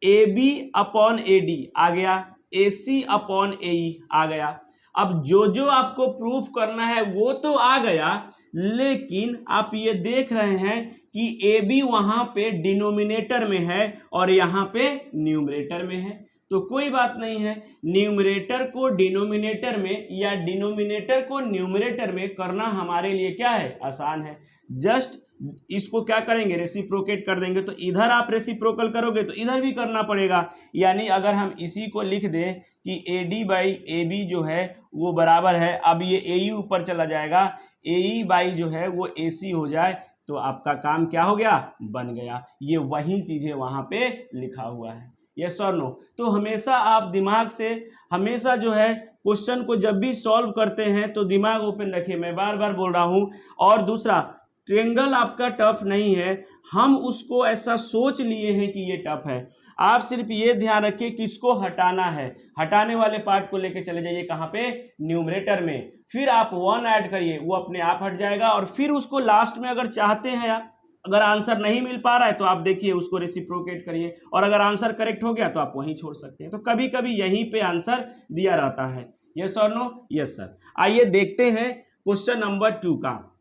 Speaker 1: AB अपॉन AD आ गया, AC अपॉन AE आ गया। अब जो आपको प्रूफ करना है वो तो आ गया, लेकिन आप ये देख रहे हैं कि AB वहां पे डिनोमिनेटर में है और यहाँ पे न्यूमरेटर में है। तो कोई बात नहीं है, न्यूमरेटर को डिनोमिनेटर में या डिनोमिनेटर को न्यूमरेटर में करना हमारे लिए क्या है, आसान है। जस्ट इसको क्या करेंगे, रेसिप्रोकेट कर देंगे। तो इधर आप रेसिप्रोकल करोगे तो इधर भी करना पड़ेगा। यानी अगर हम इसी को लिख दें कि AD बाई AB जो है वो बराबर है, अब ये AE ऊपर चला जाएगा, AE बाई जो है वो AC हो जाए, तो आपका काम क्या हो गया, बन गया। ये वही चीजें वहां पे लिखा हुआ है, यस और नो। तो हमेशा आप दिमाग से हमेशा जो है क्वेश्चन को जब भी सॉल्व करते हैं तो दिमाग ओपन रखिए, मैं बार बार बोल रहा हूं। और दूसरा, ट्रायंगल आपका टफ नहीं है, हम उसको ऐसा सोच लिए हैं कि ये टफ है। आप सिर्फ ये ध्यान रखिए कि इसको हटाना है, हटाने वाले पार्ट को लेके चले जाइए कहाँ पे, न्यूमरेटर में, फिर आप 1 ऐड करिए, वो अपने आप हट जाएगा। और फिर उसको लास्ट में अगर चाहते हैं आप, अगर आंसर नहीं मिल पा रहा है तो आप देखिए उसको रेसिप्रोकेट करिए, और अगर आंसर करेक्ट हो गया तो आप वहीं छोड़ सकते हैं। तो कभी कभी यहीं पे आंसर दिया रहता है। यस और नो? Yes sir. आइए देखते हैं क्वेश्चन नंबर 2 का,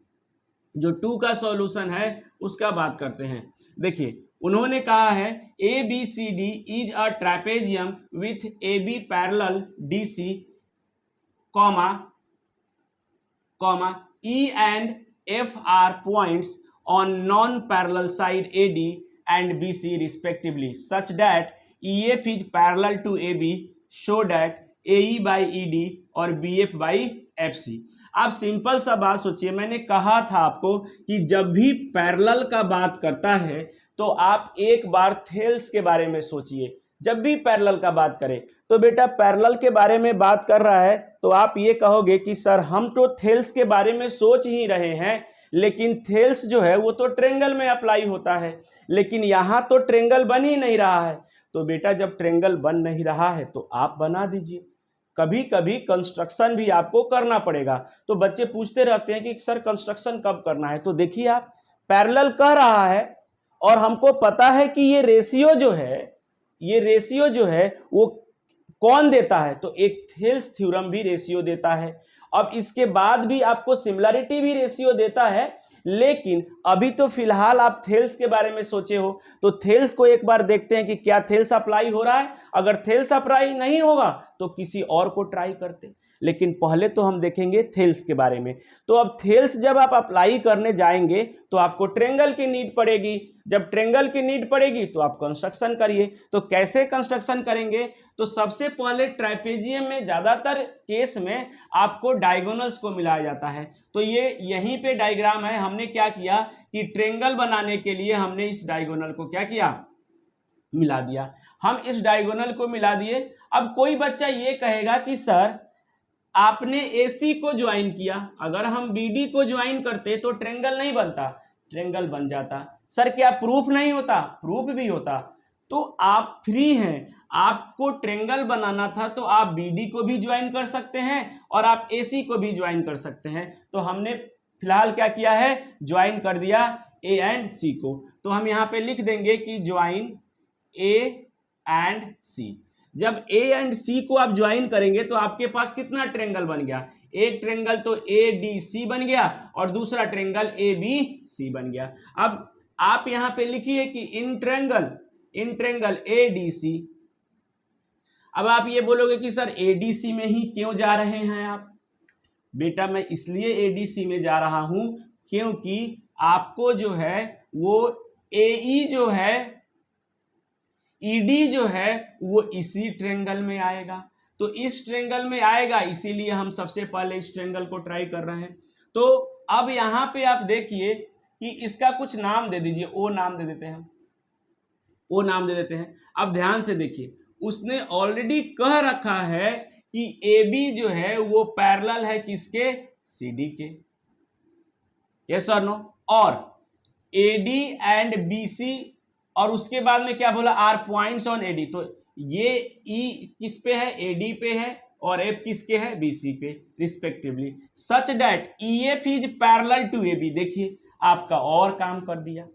Speaker 1: जो 2 का सॉल्यूशन है उसका बात करते हैं। देखिए उन्होंने कहा है ABCD is a trapezium with AB parallel DC comma E and F are points on non-parallel side AD and BC respectively such that EF is parallel to AB so that AE by ED और BF by FC। आप simple सा बात सोचिए, मैंने कहा था आपको कि जब भी पैरेलल का बात करता है तो आप एक बार थेल्स के बारे में सोचिए। जब भी पैरेलल का बात करें तो बेटा पैरेलल के बारे में बात कर रहा है तो आप ये कहोगे कि सर हम तो थेल्स के बारे में सोच ही रहे हैं, लेकिन थेल्स जो है वो तो ट्रायंगल में अप्लाई होता है, लेकिन यहाँ तो ट्रायंगल बन ही नहीं रहा है। तो बेटा जब ट्रायंगल बन नहीं रहा है तो आप बना दीजिए, कभी कभी कंस्ट्रक्शन भी आपको करना पड़ेगा। तो बच्चे पूछते रहते हैं कि सर कंस्ट्रक्शन कब करना है, तो देखिए आप पैरेलल कह रहा है और हमको पता है कि ये रेशियो जो है वो कौन देता है, तो एक थेल्स थ्योरम भी रेशियो देता है। अब इसके बाद भी आपको सिमिलरिटी भी रेशियो देता है, लेकिन अभी तो फिलहाल आप थेल्स के बारे में सोचे हो, तो थेल्स को एक बार देखते हैं कि क्या थेल्स अप्लाई हो रहा है। अगर थेल्स अप्लाई नहीं होगा तो किसी और को ट्राई करते, लेकिन पहले तो हम देखेंगे थेल्स के बारे में। तो अब थेल्स जब आप अप्लाई करने जाएंगे तो आपको ट्रायंगल की नीड पड़ेगी, जब ट्रायंगल की नीड पड़ेगी तो आप कंस्ट्रक्शन करिए। तो कैसे कंस्ट्रक्शन करेंगे, तो सबसे पहले ट्रापेजियम में ज्यादातर केस में आपको डायगोनल्स को मिलाया जाता है। तो ये यहीं पे डायग्राम है, हमने क्या किया कि ट्रायंगल बनाने के लिए हमने इस डायगोनल को क्या किया, मिला दिया। हम इस डायगोनल को मिला दिए। अब कोई बच्चा ये कहेगा कि सर आपने AC को ज्वाइन किया, अगर हम BD को ज्वाइन करते तो ट्रायंगल नहीं बनता, ट्रायंगल बन जाता। सर क्या प्रूफ नहीं होता, प्रूफ भी होता। तो आप फ्री हैं, आपको ट्रायंगल बनाना था तो आप BD को भी ज्वाइन कर सकते हैं और आप AC को भी ज्वाइन कर सकते हैं। तो हमने फिलहाल क्या किया है, ज्वाइन कर दिया A एंड C को। तो हम यहाँ पे लिख देंगे कि ज्वाइन A एंड C। जब A एंड C को आप ज्वाइन करेंगे तो आपके पास कितना ट्रायंगल बन गया, एक ट्रायंगल तो ADC बन गया और दूसरा ट्रायंगल ABC बन गया। अब आप यहां पे लिखिए कि इन ट्रायंगल ADC। अब आप ये बोलोगे कि सर ADC में ही क्यों जा रहे हैं आप, बेटा मैं इसलिए ADC में जा रहा हूं क्योंकि आपको जो है वो AE जो है, ED जो है वो इसी ट्रायंगल में आएगा। तो इस ट्रायंगल में आएगा, इसीलिए हम सबसे पहले इस ट्रायंगल को ट्राई कर रहे हैं। तो अब यहां पे आप देखिए कि इसका कुछ नाम दे दीजिए, O नाम दे देते हैं, O नाम दे देते हैं। अब ध्यान से देखिए, उसने ऑलरेडी कह रखा है कि AB जो है वो पैरेलल है किसके, CD के। यस और नो। और AD एंड BC, और उसके बाद में क्या बोला, आर पॉइंट्स ऑन AD। तो ये E किस पे है, AD पे है, और F किसके है, BC पे respectively, such that EF is parallel to AB। देखिए आपका और काम कर दिया।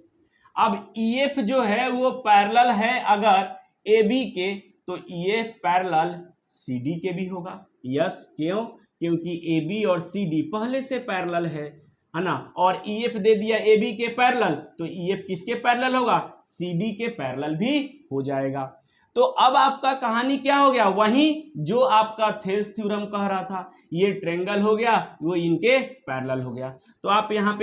Speaker 1: अब EF जो है वो पैरेलल है अगर AB के, तो EF पैरेलल CD के भी होगा। यस, क्यों, क्योंकि AB और CD पहले से पैरेलल है ना, और EF दे दिया AB के पैरेलल, तो EF किसके पैरेलल होगा, CD के पैरेलल भी हो जाएगा। तो अब आपका कहानी क्या हो गया, वही जो आपका थेल्स थ्योरम कह रहा था, ये ट्रायंगल हो गया, वो इनके पैरेलल हो गया। तो आप यहाँ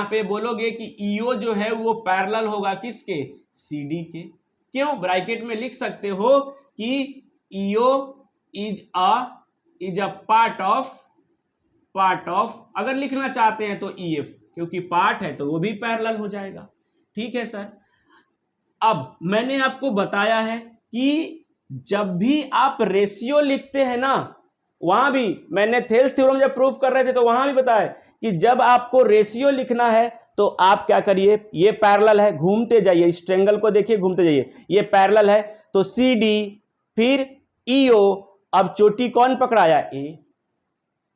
Speaker 1: पे बोलोगे कि EO जो है वो पैरेलल होगा किसके, CD के। क्यों, ब्रैकेट में लिख सकते हो कि EO is a part of, अगर लिखना चाहते हैं तो EF, क्योंकि पार्ट है तो वो भी पैरेलल हो जाएगा। ठीक है सर। अब मैंने आपको बताया है कि जब भी आप रेशियो लिखते हैं ना, वहां भी मैंने थेल्स थ्योरम जब प्रूफ कर रहे थे तो वहां भी बताया कि जब आपको रेशियो लिखना है तो आप क्या करिए, ये पैरेलल है, घूमते जाइए, इस ट्रायंगल को देखिए, घूमते जाइए, ये पैरेलल है तो सी डी फिर ईओ, अब चोटी कौन पकड़ाया, ए,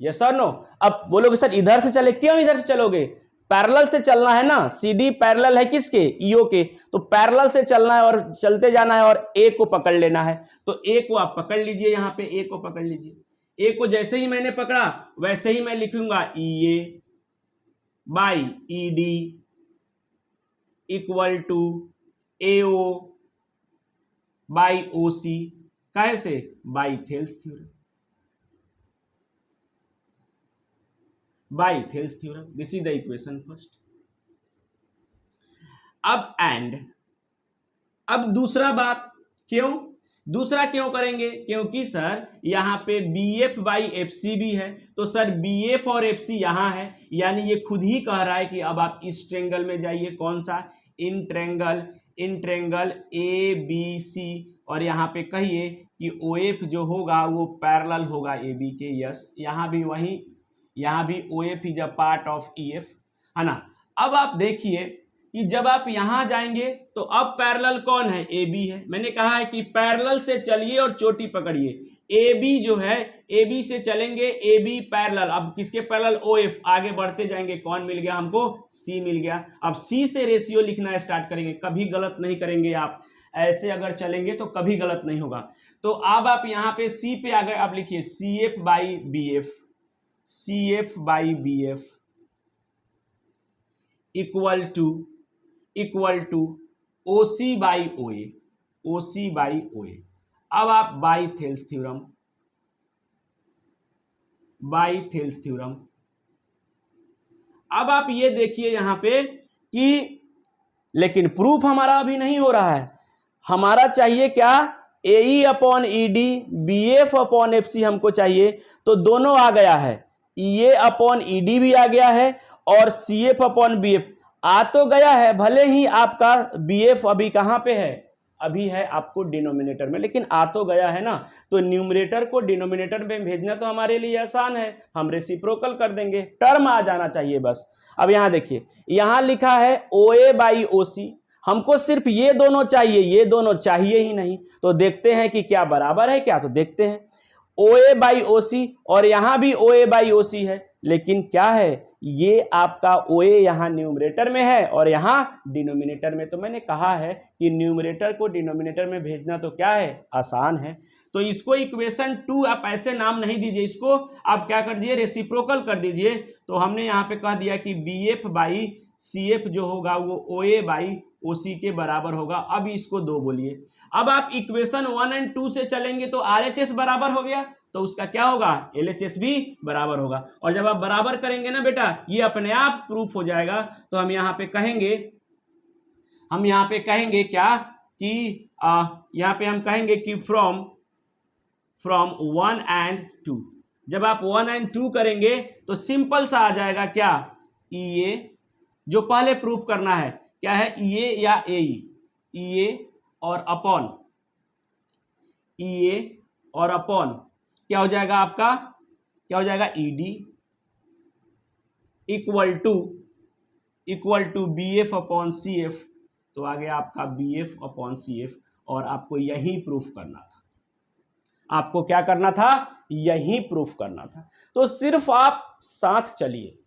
Speaker 1: यस और नो। अब बोलोगे सर इधर से चले, क्यों इधर से चलोगे, पैरेलल से चलना है ना, सीडी पैरेलल है किसके, ईओ के, तो पैरेलल से चलना है और चलते जाना है और ए को पकड़ लेना है, तो ए को आप पकड़ लीजिए, यहां पे ए को पकड़ लीजिए, ए को जैसे ही मैंने पकड़ा वैसे ही मैं लिखूंगा E A by E D equal to A O by O C, कैसे, by Thales theorem, by Thales theorem, this is the equation first. अब एंड, अब दूसरा बात, क्यों दूसरा क्यों करेंगे, क्योंकि सर यहां पे B F by F C भी है, तो सर बी एफ और एफ सी यहां है, यानी ये खुद ही कह रहा है कि अब आप इस ट्रायंगल में जाइए, कौन सा, इन ट्रायंगल ए बी सी, और यहां पे कहिए कि ओ एफ जो होगा वो पैरेलल होगा ए बी के, यस, यहां भी वही, यहां भी O F is a part of E F, है ना। अब आप देखिए कि जब आप यहां जाएंगे तो अब पैरेलल कौन है, ए बी है, मैंने कहा है कि पैरेलल से चलिए और चोटी पकड़िए, ए बी जो है, ए बी से चलेंगे, ए बी पैरेलल, अब किसके पैरेलल, ओ एफ, आगे बढ़ते जाएंगे, कौन मिल गया हमको, सी मिल गया। अब सी से रेशियो लिखना स्टार्ट करेंगे, कभी गलत नहीं करेंगे आप, ऐसे अगर चलेंगे तो कभी गलत नहीं होगा। तो अब आप यहाँ पे सी पे आ गए, आप लिखिए C F by B F, C F by B F equal to O C by O A, O C by O A. अब आप by Thales theorem, by Thales theorem, अब आप ये देखिए यहां पे कि, लेकिन प्रूफ हमारा अभी नहीं हो रहा है, हमारा चाहिए क्या, A E upon E D B F upon F C हमको चाहिए, तो दोनों आ गया है, ई ए अपॉन ई डी भी आ गया है और C F upon B F आ तो गया है, भले ही आपका बी एफ अभी कहां पे है, अभी है आपको डिनोमिनेटर में, लेकिन आ तो गया है ना, तो न्यूमरेटर को डिनोमिनेटर में भेजना तो हमारे लिए आसान है, हम रेसिप्रोकल कर देंगे, टर्म आ जाना चाहिए बस। अब यहां देखिए, यहां लिखा है ओ ए बाई ओ सी, हमको सिर्फ ये दोनों चाहिए, ये दोनों चाहिए ही नहीं, तो देखते हैं कि क्या बराबर है क्या, तो देखते हैं ओ ए बाई ओ सी, और यहां भी ओ ए बाई ओ सी है, लेकिन क्या है, ये आपका ओ ए यहां न्यूमरेटर में है और यहां डिनोमिनेटर में, तो मैंने कहा है कि न्यूमरेटर को डिनोमिनेटर में भेजना तो क्या है, आसान है। तो इसको इक्वेशन 2 आप ऐसे नाम नहीं दीजिए, इसको आप क्या कर दीजिए, रेसिप्रोकल कर दीजिए। तो हमने यहाँ पे कह दिया कि B F by C F जो होगा वो ओ ए बाई ओ सी के बराबर होगा। अब इसको 2 बोलिए। अब आप इक्वेशन 1 और 2 से चलेंगे तो आर एच एस बराबर हो गया, तो उसका क्या होगा, एल एच एस भी बराबर होगा। और जब आप बराबर करेंगे ना बेटा, ये अपने आप प्रूफ हो जाएगा। तो हम यहाँ पे कहेंगे, क्या कि यहाँ पे हम कहेंगे कि फ्रॉम 1 and 2, जब आप 1 and 2 करेंगे तो सिंपल सा आ जाएगा, क्या, ई ए, जो पहले प्रूफ करना है क्या है, ई ए या ए ई ए और अपॉन क्या हो जाएगा आपका, क्या हो जाएगा, E D equal to B F upon C F, तो आ गया आपका B F upon C F. और आपको यही प्रूफ करना था, आपको क्या करना था, यही प्रूफ करना था। तो सिर्फ आप साथ चलिए,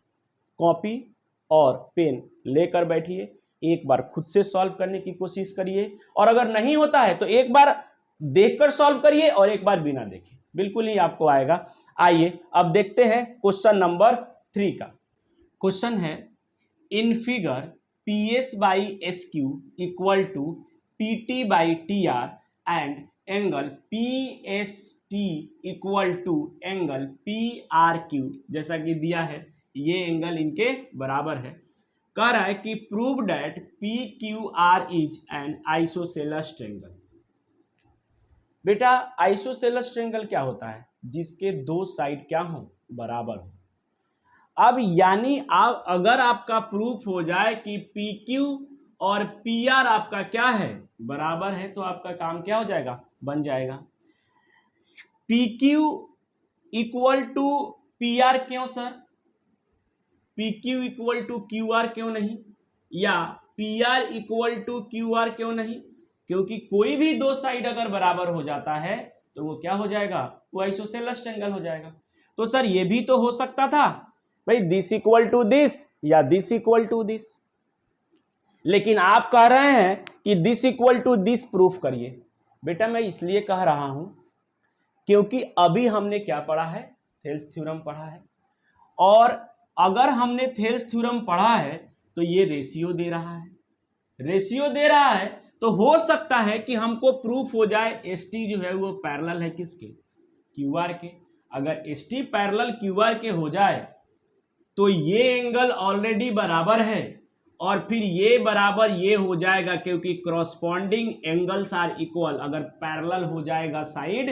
Speaker 1: कॉपी और पेन लेकर बैठिए, एक बार खुद से सॉल्व करने की कोशिश करिए, और अगर नहीं होता है तो एक बार देखकर सॉल्व करिए और एक बार बिना देखे, बिल्कुल ही आपको आएगा। आइए अब देखते हैं क्वेश्चन नंबर 3 का। क्वेश्चन है, in figure P S by S Q equal to P T by T R and angle P S T equal to angle P R Q, जैसा कि दिया है ये एंगल इनके बराबर है। कह रहा है कि prove that P Q are is an isosceles triangle. बेटा आइसोसेलेस ट्रायंगल क्या होता है, जिसके 2 साइड क्या हो, बराबर हो। अब यानी अगर आपका प्रूफ हो जाए कि पी क्यू और पी आर आपका क्या है, बराबर है, तो आपका काम क्या हो जाएगा, बन जाएगा। P Q equal to P R क्यों sir, P Q equal to Q R क्यों नहीं, या P R equal to Q R क्यों नहीं, क्योंकि कोई भी दो साइड अगर बराबर हो जाता है तो वो क्या हो जाएगा, वो आइसोसेलेस ट्रायंगल हो जाएगा। तो सर ये भी तो हो सकता था भाई, दिस इक्वल टू दिस या दिस इक्वल टू दिस, लेकिन आप कह रहे हैं कि this equal to this proof करिए। बेटा मैं इसलिए कह रहा हूं क्योंकि अभी हमने क्या पढ़ा है, थेल्स थ्योरम पढ़ा है, और अगर हमने थेल्स थ्योरम पढ़ा है तो ये रेशियो दे रहा है, रेशियो दे रहा है तो हो सकता है कि हमको प्रूफ हो जाए एस टी जो है वो पैरेलल है किसके, क्यू आर के। अगर S T parallel Q R के हो जाए तो ये एंगल ऑलरेडी बराबर है और फिर ये बराबर ये हो जाएगा, क्योंकि क्रॉसपॉन्डिंग एंगल्स आर इक्वल। अगर पैरेलल हो जाएगा साइड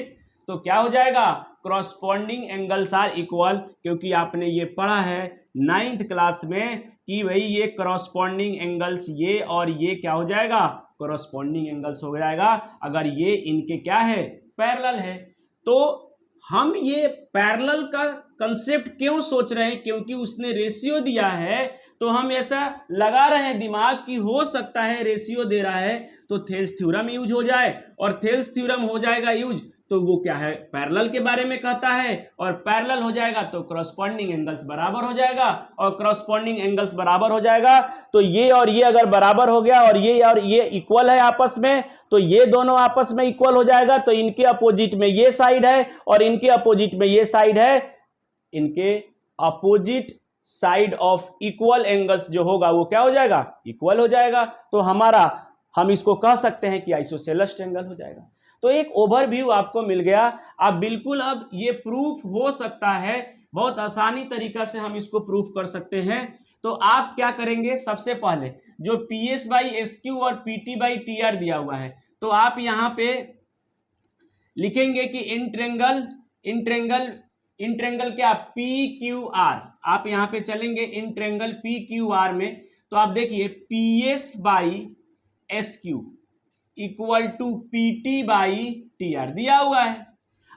Speaker 1: तो क्या हो जाएगा, क्रॉसपॉन्डिंग एंगल्स आर इक्वल, क्योंकि आपने ये पढ़ा है 9th क्लास में कि भाई ये क्रॉसपॉन्डिंग एंगल्स ये और ये क्या हो जाएगा, क्रॉसपॉन्डिंग एंगल्स हो जाएगा अगर ये इनके क्या है, पैरेलल है। तो हम ये पैरेलल का कंसेप्ट क्यों सोच रहे हैं, क्योंकि उसने रेशियो दिया है, तो हम ऐसा लगा रहे हैं दिमाग कि हो सकता है रेशियो दे रहा है तो थेल्स थ्योरम यूज हो जाए, और थेल्स थ्योरम हो जाएगा यूज तो वो क्या है, पैरेलल के बारे में कहता है, और पैरेलल हो जाएगा तो क्रॉसपॉन्डिंग एंगल्स बराबर हो जाएगा, और क्रॉसपॉन्डिंग एंगल्स बराबर हो जाएगा तो ये और ये अगर बराबर हो गया और ये इक्वल है आपस में, तो ये दोनों आपस में इक्वल हो जाएगा, तो इनके अपोजिट में ये साइड है और इनके अपोजिट में ये साइड है, इनके opposite side of equal angles जो होगा वो क्या हो जाएगा, इक्वल हो जाएगा। तो हम इसको कह सकते हैं कि आइसोसेलेस ट्रायंगल हो जाएगा। तो एक ओवरव्यू आपको मिल गया। आप बिल्कुल अब ये प्रूफ हो सकता है, बहुत आसानी तरीका से हम इसको प्रूफ कर सकते हैं। तो आप क्या करेंगे, सबसे पहले जो P S by S Q और P T by T R दिया हुआ है, तो आप यहां पे लिखेंगे कि इन ट्रेंगल क्या, पी क्यू आर, आप यहां पे चलेंगे in triangle P Q R में, तो आप देखिए P S by S Q equal to P T by T R दिया हुआ है।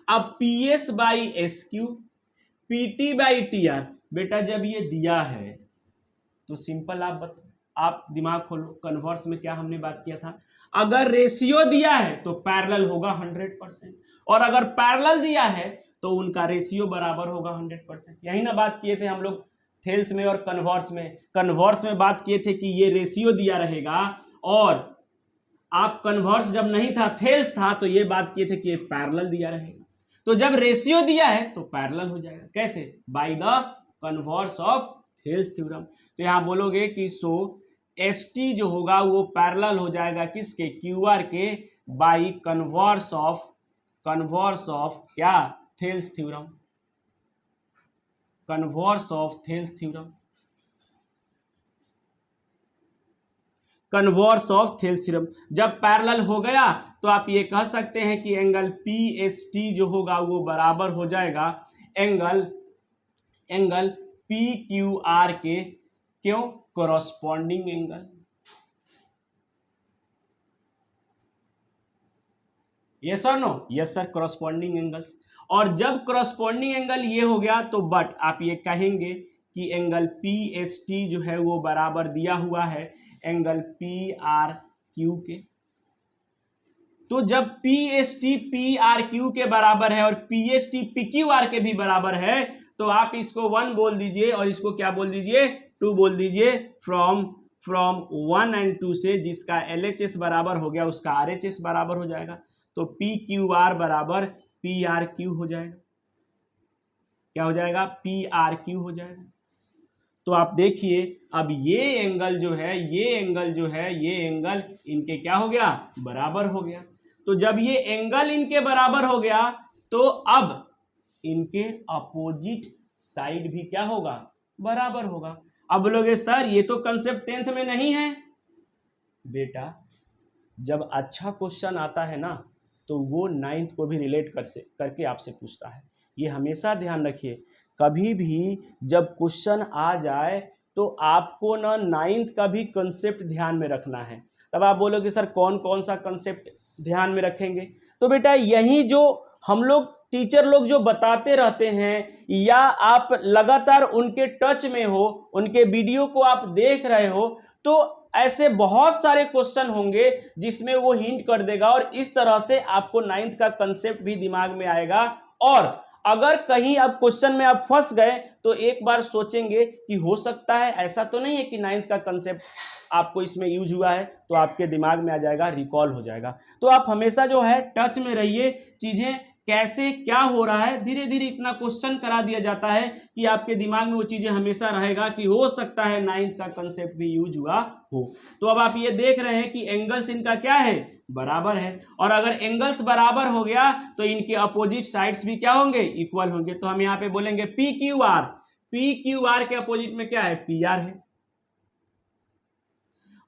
Speaker 1: अब P S by S Q P T by T R, बेटा जब ये दिया है तो सिंपल आप दिमाग खोलो, कन्वर्स में क्या हमने बात किया था, अगर रेशियो दिया है तो पैरेलल होगा 100%, और अगर पैरेलल दिया है तो उनका रेशियो बराबर होगा 100%। यही ना बात किए थे हम लोग थेल्स में और कन्वर्स में बात किए थे कि ये रेशियो दिया रहेगा, और आप कन्वर्स जब नहीं था थेल्स था तो ये बात किए थे कि ये पैरेलल दिया रहेगा। तो जब रेशियो दिया है तो पैरेलल हो जाएगा, कैसे, by the converse of Thales theorem. तो यहां बोलोगे कि सो एस टी जो होगा वो पैरेलल हो जाएगा किसके, क्यू आर के, बाई कन्वर्स ऑफ क्या, Thales theorem, converse of Thales theorem, converse of Thales theorem. जब पैरेलल हो गया तो आप ये कह सकते हैं कि एंगल पी एस टी जो होगा वो बराबर हो जाएगा एंगल पी क्यू आर के, क्यों, कॉरस्पॉन्डिंग एंगल। यस और no, yes sir, corresponding angles. और जब कॉरस्पॉन्डिंग एंगल ये हो गया तो बट आप ये कहेंगे कि एंगल पी एस टी जो है वो बराबर दिया हुआ है एंगल पी आर क्यू के। तो जब P S T P R Q के बराबर है और P S T P Q R के भी बराबर है, तो आप इसको 1 बोल दीजिए और इसको क्या बोल दीजिए, 2 बोल दीजिए। फ्रॉम 1 एंड 2 से जिसका एल एच एस बराबर हो गया उसका आर एच एस बराबर हो जाएगा, तो पी क्यू आर बराबर पी आर क्यू हो जाएगा। क्या हो जाएगा, पी आर क्यू हो जाएगा। तो आप देखिए अब ये एंगल जो है ये एंगल इनके क्या हो गया, बराबर हो गया। तो जब ये एंगल इनके बराबर हो गया तो अब इनके अपोजिट साइड भी क्या होगा, बराबर होगा। अब बोलोगे सर ये तो कंसेप्ट 10th में नहीं है। बेटा जब अच्छा क्वेश्चन आता है ना तो वो 9th को भी रिलेट करके आपसे पूछता है। ये हमेशा ध्यान रखिए, कभी भी जब क्वेश्चन आ जाए तो आपको ना 9th का भी कंसेप्ट ध्यान में रखना है। तब आप बोलोगे सर कौन कौन सा कंसेप्ट ध्यान में रखेंगे? तो बेटा यही जो हम लोग टीचर लोग जो बताते रहते हैं या आप लगातार उनके टच में हो, उनके वीडियो को आप देख रहे हो, तो ऐसे बहुत सारे क्वेश्चन होंगे जिसमें वो हिंट कर देगा और इस तरह से आपको 9th का कंसेप्ट भी दिमाग में आएगा। और अगर कहीं आप क्वेश्चन में आप फंस गए तो एक बार सोचेंगे कि हो सकता है ऐसा तो नहीं है कि 9th का कंसेप्ट आपको इसमें यूज हुआ है, तो आपके दिमाग में आ जाएगा, रिकॉल हो जाएगा। तो आप हमेशा जो है टच में रहिए, चीजें कैसे क्या हो रहा है, धीरे धीरे इतना क्वेश्चन करा दिया जाता है कि आपके दिमाग में वो चीजें हमेशा रहेगा कि हो सकता है 9th का कंसेप्ट भी यूज हुआ हो। तो अब आप ये देख रहे हैं कि एंगल्स इनका क्या है, बराबर है, और अगर एंगल्स बराबर हो गया तो इनके अपोजिट साइड्स भी क्या होंगे, इक्वल होंगे। तो हम यहाँ पे बोलेंगे P Q are, P Q R के अपोजिट में क्या है, पी आर है,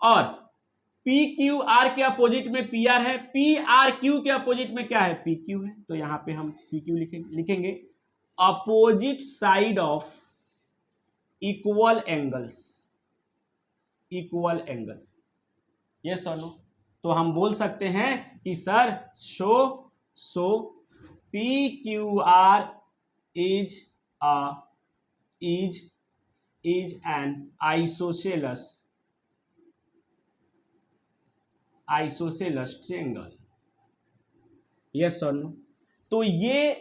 Speaker 1: और पी क्यू आर के अपोजिट में पी आर है, पी आर क्यू के अपोजिट में क्या है, पी क्यू है। तो यहां पे हम पी क्यू लिखेंगे opposite side of equal angles, equal angles, yes और नो। तो हम बोल सकते हैं कि sir show P Q are is an isosceles triangle, yes और नो। तो ये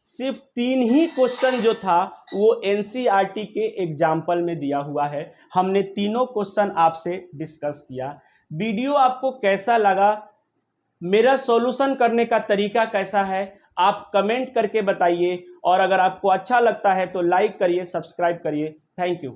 Speaker 1: सिर्फ 3 ही क्वेश्चन जो था वो एनसीईआरटी के एग्जाम्पल में दिया हुआ है। हमने तीनों क्वेश्चन आपसे डिस्कस किया। वीडियो आपको कैसा लगा, मेरा सॉल्यूशन करने का तरीका कैसा है, आप कमेंट करके बताइए, और अगर आपको अच्छा लगता है तो लाइक करिए, सब्सक्राइब करिए। Thank you.